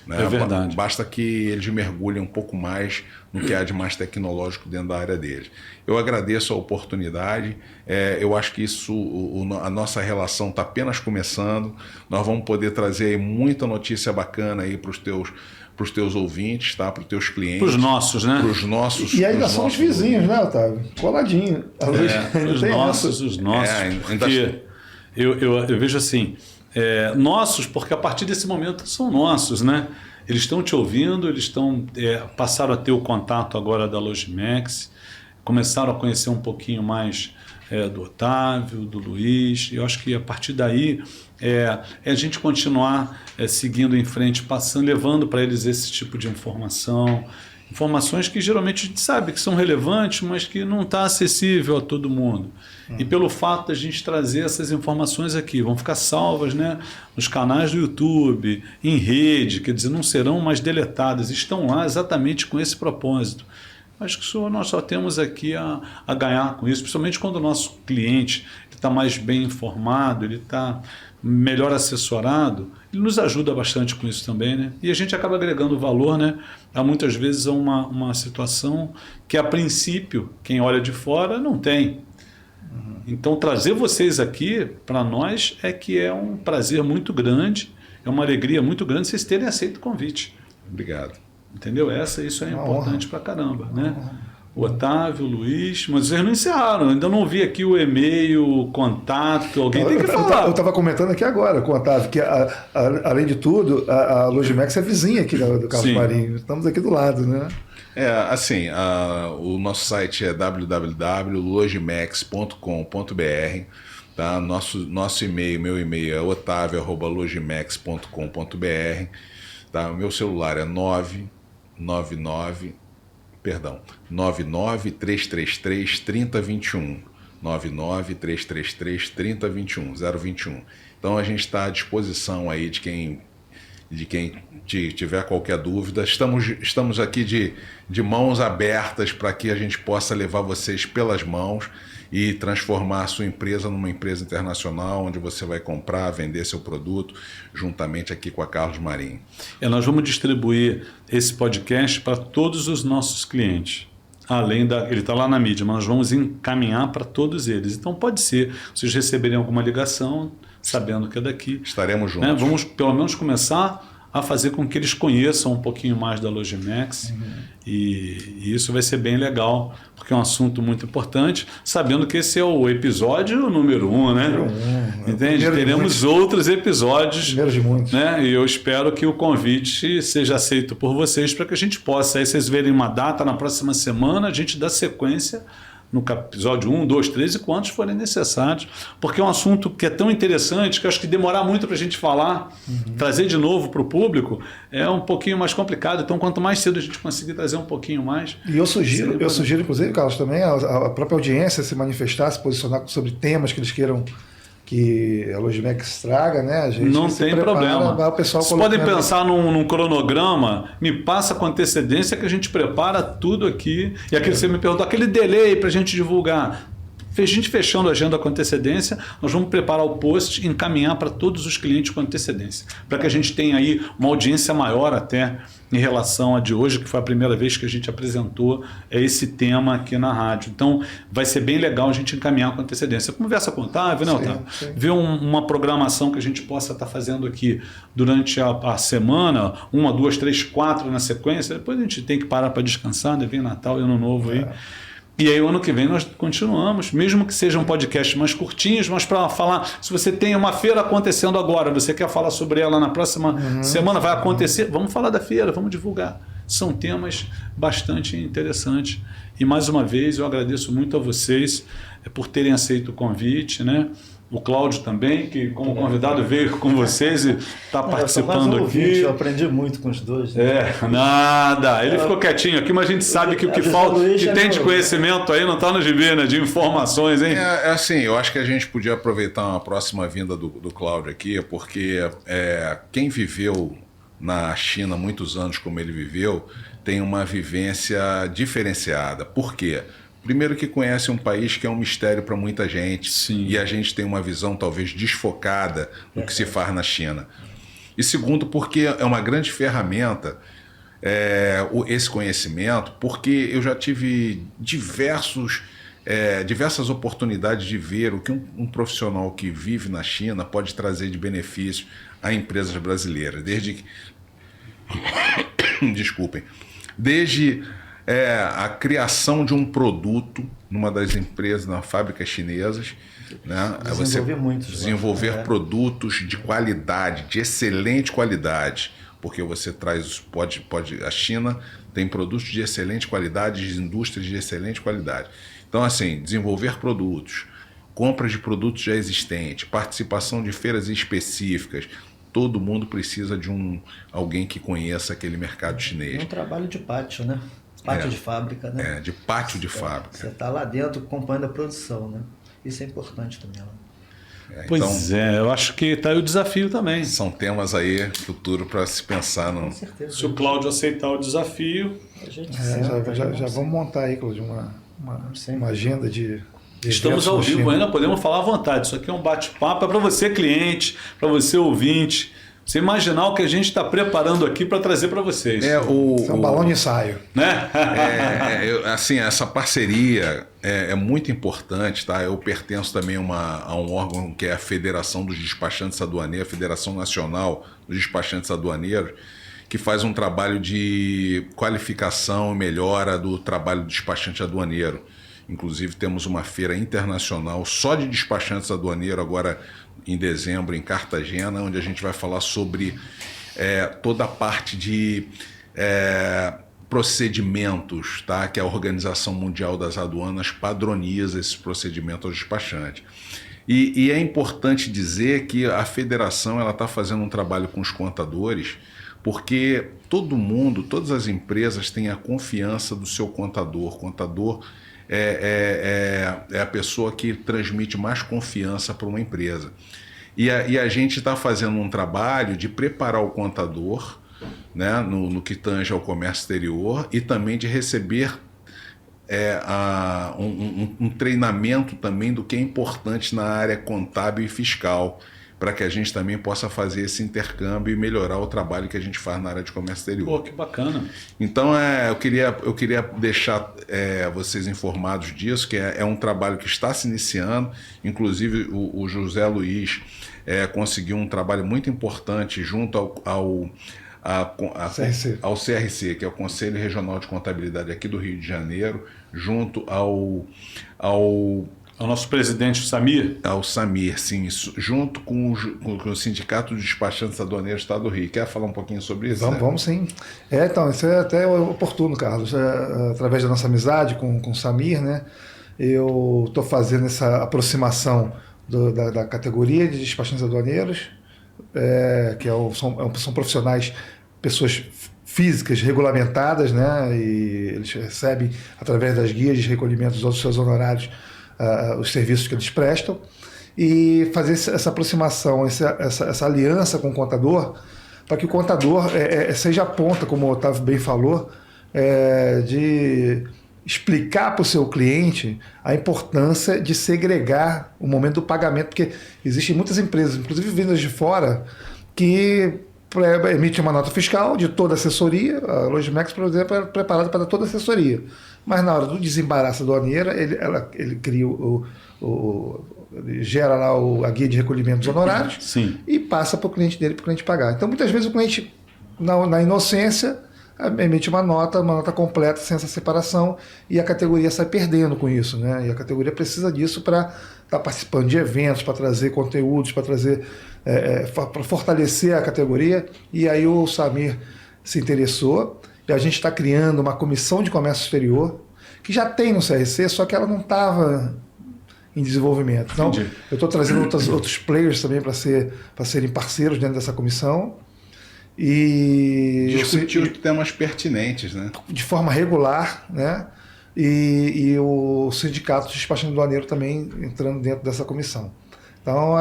Né? É verdade. Basta que eles mergulhem um pouco mais no que há de mais tecnológico dentro da área deles. Eu agradeço a oportunidade, eu acho que a nossa relação está apenas começando, nós vamos poder trazer aí muita notícia bacana aí para os teus ouvintes, tá? Para os teus clientes. Para os nossos, né? Para os nossos. E ainda somos vizinhos, né, Otávio? Coladinho. Os nossos. Porque eu vejo assim, nossos, porque a partir desse momento são nossos, né? Eles estão te ouvindo, eles passaram a ter o contato agora da Logimex, começaram a conhecer um pouquinho mais do Otávio, do Luiz. Eu acho que a partir daí a gente continuar seguindo em frente, levando para eles esse tipo de informações que geralmente a gente sabe que são relevantes, mas que não está acessível a todo mundo. E pelo fato da gente trazer essas informações aqui, vão ficar salvas, né, nos canais do YouTube, em rede, quer dizer, não serão mais deletadas, estão lá exatamente com esse propósito. Acho que nós só temos aqui a ganhar com isso, principalmente quando o nosso cliente está mais bem informado, ele está melhor assessorado, ele nos ajuda bastante com isso também, né? E a gente acaba agregando valor, né, muitas vezes a uma situação que a princípio, quem olha de fora não tem. Então trazer vocês aqui, para nós, é um prazer muito grande, é uma alegria muito grande vocês terem aceito o convite. Obrigado. Entendeu? Isso é importante pra caramba, né? O Otávio, o Luiz, mas vocês não encerraram, ainda não vi aqui o e-mail, o contato, alguém tem que falar. Eu estava comentando aqui agora com o Otávio, que além de tudo, a Logimex é vizinha aqui do Carlos Marinho, estamos aqui do lado, né? Assim, o nosso site é www.logimex.com.br, tá? Nosso e-mail, meu e-mail é otavio@logimex.com.br, tá? O meu celular é 99333-3021, 99333-3021, 021. Então a gente está à disposição aí de quem tiver qualquer dúvida. Estamos aqui de mãos abertas para que a gente possa levar vocês pelas mãos e transformar a sua empresa numa empresa internacional, onde você vai comprar, vender seu produto, juntamente aqui com a Carlos Marinho. Nós vamos distribuir esse podcast para todos os nossos clientes. Ele está lá na mídia, mas nós vamos encaminhar para todos eles. Então pode ser, vocês receberem alguma ligação, sabendo que é daqui. Estaremos juntos. Né? Vamos pelo menos começar a fazer com que eles conheçam um pouquinho mais da Logimex, e isso vai ser bem legal, porque é um assunto muito importante, sabendo que esse é o episódio número 1, né? Entende? Teremos outros episódios, de muitos. Né? E eu espero que o convite seja aceito por vocês, para que a gente possa, aí vocês verem uma data na próxima semana, a gente dá sequência no episódio 1, 2, 3 e quantos forem necessários, porque é um assunto que é tão interessante que eu acho que demorar muito para a gente falar, trazer de novo para o público, é um pouquinho mais complicado. Então, quanto mais cedo a gente conseguir trazer um pouquinho mais... E eu sugiro inclusive, Carlos, também a própria audiência se manifestar, se posicionar sobre temas que eles queiram que a Logimex traga, né? A gente não tem problema. Vocês podem pensar num cronograma, me passa com antecedência que a gente prepara tudo aqui. E aquele você me perguntou, aquele delay para a gente divulgar. A gente fechando a agenda com antecedência, nós vamos preparar o post e encaminhar para todos os clientes com antecedência, para que a gente tenha aí uma audiência maior até em relação a de hoje, que foi a primeira vez que a gente apresentou esse tema aqui na rádio. Então, vai ser bem legal a gente encaminhar com antecedência. Conversa com o Otávio, né, Otávio? Ver uma programação que a gente possa estar fazendo aqui durante a semana, 1, 2, 3, 4 na sequência. Depois a gente tem que parar para descansar, né? Vem Natal e Ano Novo aí. E aí, o ano que vem, nós continuamos, mesmo que sejam podcasts mais curtinhos, mas para falar, se você tem uma feira acontecendo agora, você quer falar sobre ela na próxima semana, vai acontecer, vamos falar da feira, vamos divulgar. São temas bastante interessantes. E, mais uma vez, eu agradeço muito a vocês por terem aceito o convite, né? O Cláudio também, que como convidado veio com vocês e está participando aqui. Eu aprendi muito com os dois. Né? Nada. Ele ficou quietinho aqui, mas a gente sabe que o que falta, que tem de conhecimento aí não está no gibi, né? De informações, hein? Assim, eu acho que a gente podia aproveitar uma próxima vinda do Cláudio aqui, porque quem viveu na China muitos anos como ele viveu, tem uma vivência diferenciada. Por quê? Primeiro que conhece um país que é um mistério para muita gente. Sim. E a gente tem uma visão talvez desfocada do que se faz na China. E segundo, porque é uma grande ferramenta esse conhecimento, porque eu já tive diversas oportunidades de ver o que um profissional que vive na China pode trazer de benefício a empresas brasileiras. Desde a criação de um produto numa das empresas, na fábricas chinesas, né? Desenvolver produtos de qualidade, de excelente qualidade, porque você traz, a China tem produtos de excelente qualidade, de indústrias de excelente qualidade. Então, assim, desenvolver produtos, compra de produtos já existentes, participação de feiras específicas. Todo mundo precisa de alguém que conheça aquele mercado chinês. É um trabalho de pátio, né? Pátio de fábrica, né? De pátio de fábrica. Você está lá dentro acompanhando a produção, né? Isso é importante também. Né? Pois eu acho que está aí o desafio também. São temas aí futuro para se pensar. Com certeza. Se o Cláudio aceitar o desafio... A gente já vamos montar aí, Cláudio, uma agenda de Estamos ao vivo ainda, podemos falar à vontade. Isso aqui é um bate-papo, é para você cliente, para você ouvinte. Você imaginar o que a gente está preparando aqui para trazer para vocês. É um balão de ensaio. Né? Assim, essa parceria é muito importante, tá? Eu pertenço também a um órgão que é a Federação dos Despachantes Aduaneiros, a Federação Nacional dos Despachantes Aduaneiros, que faz um trabalho de qualificação e melhora do trabalho do despachante aduaneiro. Inclusive, temos uma feira internacional só de despachantes aduaneiros agora em dezembro, em Cartagena, onde a gente vai falar sobre toda a parte de procedimentos, tá? Que a Organização Mundial das Aduanas padroniza esse procedimento aos despachantes. E é importante dizer que a federação está fazendo um trabalho com os contadores, porque todas as empresas têm a confiança do seu contador. Contador é a pessoa que transmite mais confiança para uma empresa. E a gente está fazendo um trabalho de preparar o contador, né, no que tange ao comércio exterior, e também de receber um treinamento também do que é importante na área contábil e fiscal, para que a gente também possa fazer esse intercâmbio e melhorar o trabalho que a gente faz na área de comércio exterior. Pô, que bacana. Então, eu queria deixar vocês informados disso, que é um trabalho que está se iniciando. Inclusive, o José Luiz conseguiu um trabalho muito importante junto ao CRC, que é o Conselho Regional de Contabilidade aqui do Rio de Janeiro, junto ao nosso presidente, o Samir. Ao Samir, sim, junto com o Sindicato de Despachantes Aduaneiros do Estado do Rio. Quer falar um pouquinho sobre isso? Vamos sim. Então, isso é até oportuno, Carlos. Através da nossa amizade com o Samir, né, eu estou fazendo essa aproximação da categoria de despachantes aduaneiros, que são profissionais, pessoas físicas regulamentadas, né, e eles recebem, através das guias de recolhimento dos seus honorários, os serviços que eles prestam, e fazer essa aproximação, essa aliança com o contador, para que o contador seja a ponta, como o Otávio bem falou, de explicar para o seu cliente a importância de segregar o momento do pagamento, porque existem muitas empresas, inclusive vindas de fora, que emitem uma nota fiscal de toda a assessoria. A Logimex, por exemplo, é preparada para toda a assessoria. Mas na hora do desembaraço aduaneiro, ele cria ele gera lá a guia de recolhimento dos honorários. Sim. E passa para o cliente dele, para o cliente pagar. Então, muitas vezes o cliente, na inocência, emite uma nota completa sem essa separação, e a categoria sai perdendo com isso, né? E a categoria precisa disso para estar participando de eventos, para trazer conteúdos, para trazer, para fortalecer a categoria. E aí o Samir se interessou, e a gente está criando uma comissão de comércio exterior, que já tem no CRC, só que ela não estava em desenvolvimento. Então, Entendi. eu estou trazendo outros players também para serem parceiros dentro dessa comissão. E discutir os temas pertinentes, né? De forma regular, né? E o sindicato de despachante aduaneiro também entrando dentro dessa comissão. Então,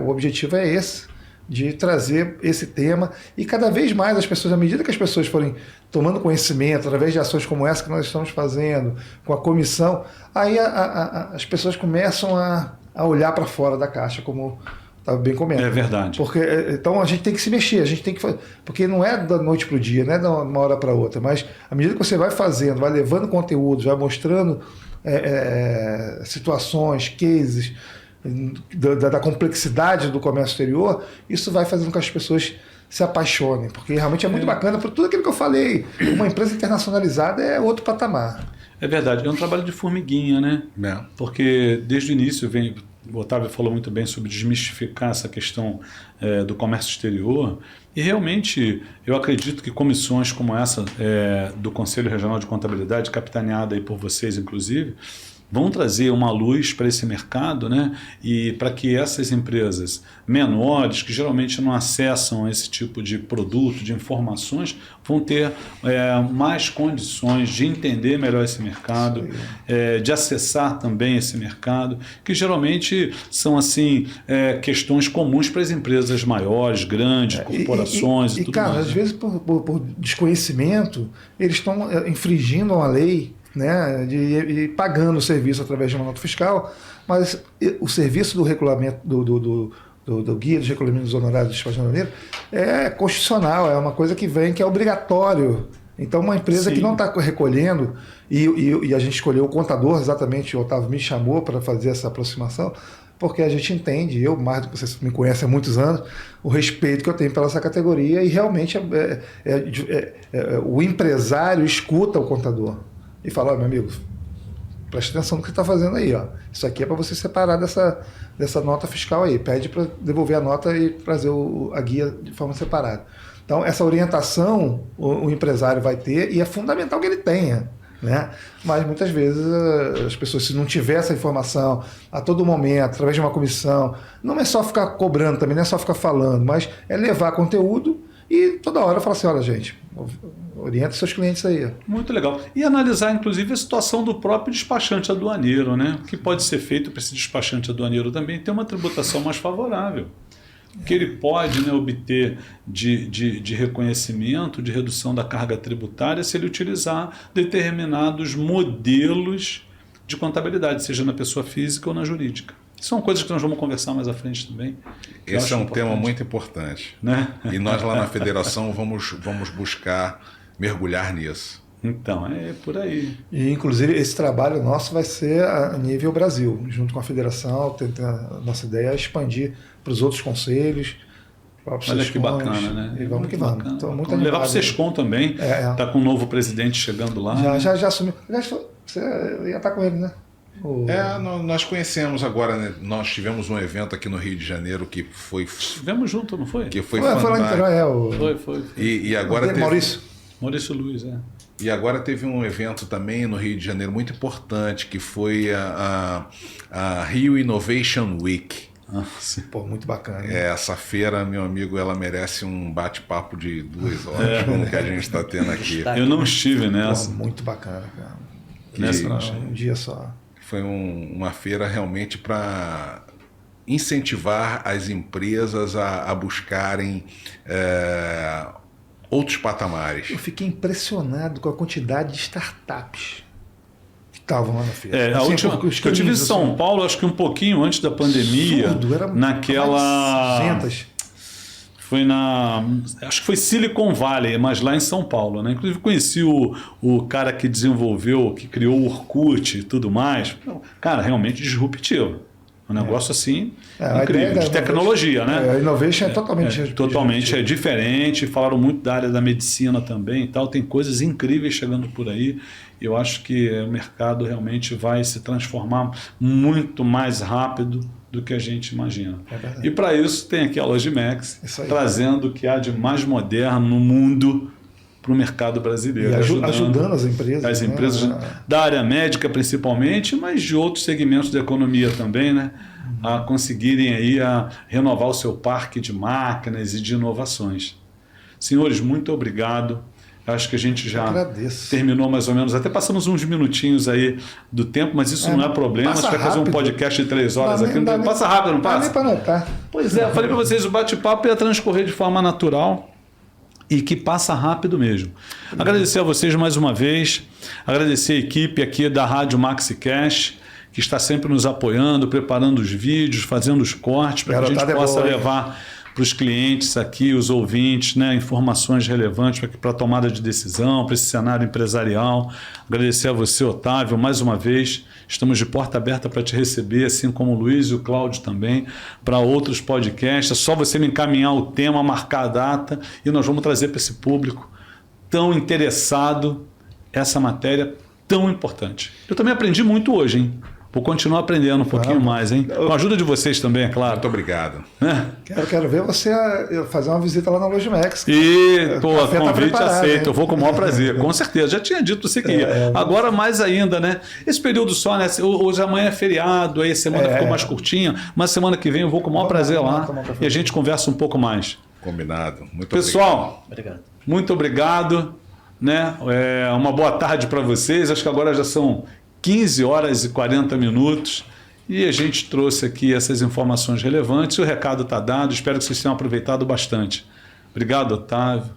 o objetivo é esse, de trazer esse tema, e cada vez mais as pessoas, à medida que as pessoas forem tomando conhecimento, através de ações como essa que nós estamos fazendo, com a comissão, aí as pessoas começam a olhar para fora da caixa, como estava bem comentado. É verdade. Porque, então a gente tem que se mexer, a gente tem que fazer, porque não é da noite para o dia, não é de uma hora para outra, mas à medida que você vai fazendo, vai levando conteúdos, vai mostrando situações, cases, da complexidade do comércio exterior, isso vai fazendo com que as pessoas se apaixonem, porque realmente é muito bacana por tudo aquilo que eu falei. Uma empresa internacionalizada é outro patamar. É verdade, é um trabalho de formiguinha, né? É. Porque desde o início o Otávio falou muito bem sobre desmistificar essa questão do comércio exterior, e realmente eu acredito que comissões como essa do Conselho Regional de Contabilidade, capitaneada aí por vocês inclusive, vão trazer uma luz para esse mercado, né? E para que essas empresas menores, que geralmente não acessam esse tipo de produto, de informações, vão ter mais condições de entender melhor esse mercado, de acessar também esse mercado, que geralmente são assim questões comuns para as empresas maiores, grandes, corporações e tudo cara, mais. Às vezes por desconhecimento, eles estão infringindo a lei, né, de pagando o serviço através de uma nota fiscal, mas o serviço do regulamento do guia dos recolhimentos honorários do despachante aduaneiro é constitucional, é uma coisa que é obrigatório. Então, uma empresa Sim. que não está recolhendo, e a gente escolheu o contador, exatamente, o Otávio me chamou para fazer essa aproximação, porque a gente entende, eu, mais do que vocês me conhecem há muitos anos, o respeito que eu tenho pela essa categoria, e realmente o empresário escuta o contador e fala: meu amigo, preste atenção no que você está fazendo aí, ó. Isso aqui é para você separar dessa nota fiscal aí. Pede para devolver a nota e trazer a guia de forma separada. Então, essa orientação o empresário vai ter, e é fundamental que ele tenha, né? Mas muitas vezes as pessoas, se não tiver essa informação a todo momento, através de uma comissão, não é só ficar cobrando também, não é só ficar falando, mas é levar conteúdo e toda hora falar assim: olha, gente, orienta seus clientes aí. Muito legal. E analisar, inclusive, a situação do próprio despachante aduaneiro, né? O que pode ser feito para esse despachante aduaneiro também ter uma tributação mais favorável. O que ele pode, né, obter de reconhecimento, de redução da carga tributária, se ele utilizar determinados modelos de contabilidade, seja na pessoa física ou na jurídica. São coisas que nós vamos conversar mais à frente também. Esse é um tema muito importante, né? E nós lá na federação vamos buscar mergulhar nisso. Então, é por aí. E, inclusive, esse trabalho nosso vai ser a nível Brasil, junto com a federação. A nossa ideia é expandir para os outros conselhos. Olha que bacana, né? E vamos que vamos. Bacana. Então, muito Levar para o animado. Sescom também. Está com um novo presidente chegando lá. Já assumiu. Você ia estar com ele, né? Nós conhecemos agora, né? Nós tivemos um evento aqui no Rio de Janeiro que foi... Estivemos juntos, não foi? Que foi lá em Niterói, Foi. E agora teve... Maurício Luiz, E agora teve um evento também no Rio de Janeiro muito importante, que foi a Rio Innovation Week. Pô, muito bacana. Essa feira, meu amigo, ela merece um bate-papo de 2 horas, como que a gente está tendo aqui. Eu não estive nessa. Pô, muito bacana, cara. Um dia só. Foi uma feira realmente para incentivar as empresas a buscarem outros patamares. Eu fiquei impressionado com a quantidade de startups estavam lá na feira. A Assim, última os que eu tive em caminhos, São assim, Paulo, acho que um pouquinho antes da pandemia, absurdo, era naquela... mais 200. Acho que foi Silicon Valley, mas lá em São Paulo, né? Inclusive conheci o cara que desenvolveu, que criou o Orkut e tudo mais. Cara, realmente disruptivo. Um negócio assim incrível, de tecnologia, né? A Innovation é totalmente totalmente diferente. Falaram muito da área da medicina também e tal. Tem coisas incríveis chegando por aí. Eu acho que o mercado realmente vai se transformar muito mais rápido do que a gente imagina. E para isso tem aqui a Logimex trazendo o que há de mais moderno no mundo para o mercado brasileiro. E ajudando as empresas. As empresas da área médica principalmente, mas de outros segmentos da economia também, né? A conseguirem aí a renovar o seu parque de máquinas e de inovações. Senhores, muito obrigado. Acho que a gente já terminou mais ou menos, até passamos uns minutinhos aí do tempo, mas isso não é problema. A gente vai fazer um podcast de 3 horas aqui. Passa rápido, não passa? Não dá nem para notar. Pois é, eu falei para vocês, o bate-papo ia transcorrer de forma natural e que passa rápido mesmo. Agradecer a vocês mais uma vez, agradecer a equipe aqui da Rádio MaxiCast, que está sempre nos apoiando, preparando os vídeos, fazendo os cortes, para que a gente possa levar para os clientes aqui, os ouvintes, né, informações relevantes para a tomada de decisão, para esse cenário empresarial. Agradecer a você, Otávio, mais uma vez. Estamos de porta aberta para te receber, assim como o Luiz e o Cláudio também, para outros podcasts. É só você me encaminhar o tema, marcar a data e nós vamos trazer para esse público tão interessado essa matéria tão importante. Eu também aprendi muito hoje, hein? Vou continuar aprendendo um pouquinho mais, hein? Com a ajuda de vocês também, é claro. Muito obrigado. Eu quero ver você fazer uma visita lá na Logimex. Convite aceito. Eu vou com o maior prazer, com certeza. Já tinha dito você que ia. Agora mais ainda, né? Esse período só, né? Hoje amanhã é feriado, aí a semana ficou mais curtinha, mas semana que vem eu vou com o maior prazer lá e a gente conversa um pouco mais. Combinado. Muito Pessoal, muito obrigado. Né? Uma boa tarde para vocês. Acho que agora já são 15 horas e 40 minutos e a gente trouxe aqui essas informações relevantes. O recado está dado, espero que vocês tenham aproveitado bastante. Obrigado, Otávio.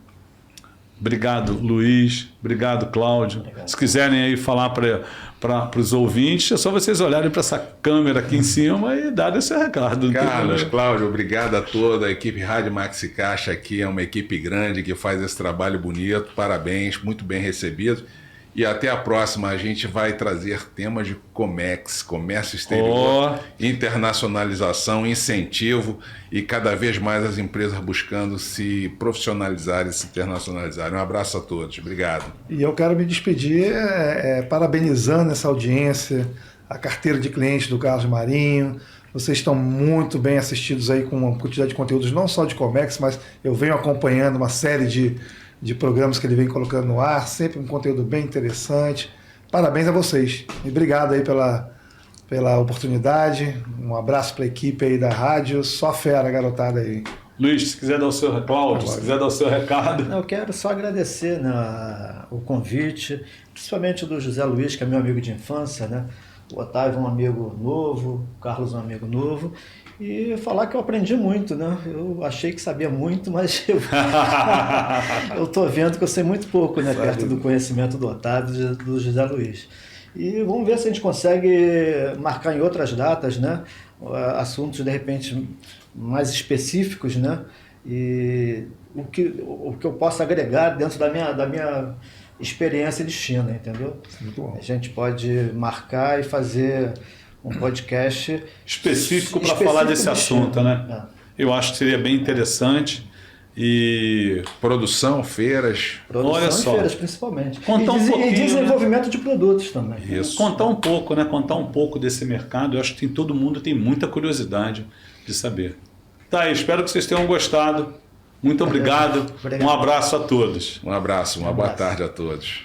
Obrigado, Luiz. Obrigado, Cláudio. Se quiserem aí falar para os ouvintes, é só vocês olharem para essa câmera aqui em cima e darem esse recado. Carlos, Cláudio, obrigado a toda a equipe Rádio MaxiCast aqui. É uma equipe grande que faz esse trabalho bonito. Parabéns, muito bem recebido. E até a próxima, a gente vai trazer temas de Comex, comércio exterior, internacionalização, incentivo e cada vez mais as empresas buscando se profissionalizarem, se internacionalizarem. Um abraço a todos. Obrigado. E eu quero me despedir parabenizando essa audiência, a carteira de clientes do Carlos Marinho. Vocês estão muito bem assistidos aí com uma quantidade de conteúdos, não só de Comex, mas eu venho acompanhando uma série de programas que ele vem colocando no ar, sempre um conteúdo bem interessante. Parabéns a vocês. E obrigado aí pela oportunidade. Um abraço para a equipe aí da rádio. Só fera, garotada aí. Luiz, se quiser dar o seu recado, se quiser dar o seu recado. Eu quero só agradecer o convite, principalmente do José Luiz, que é meu amigo de infância, né? O Otávio é um amigo novo, o Carlos é um amigo novo. E falar que eu aprendi muito, né? Eu achei que sabia muito, mas eu tô vendo que eu sei muito pouco, né? Perto do conhecimento do Otávio e do José Luiz. E vamos ver se a gente consegue marcar em outras datas, né? Assuntos, de repente, mais específicos, né? E o que eu posso agregar dentro da minha experiência de China, entendeu? Muito bom. A gente pode marcar e fazer um podcast específico para falar desse assunto, né? Eu acho que seria bem interessante. E produção, feiras. Olha só. Feiras, principalmente. Contar um pouquinho, e desenvolvimento de produtos também. Isso. Contar um pouco, né? Contar um pouco desse mercado. Eu acho que todo mundo tem muita curiosidade de saber. Tá aí, espero que vocês tenham gostado. Muito obrigado. Um abraço a todos. Um abraço, uma boa tarde a todos.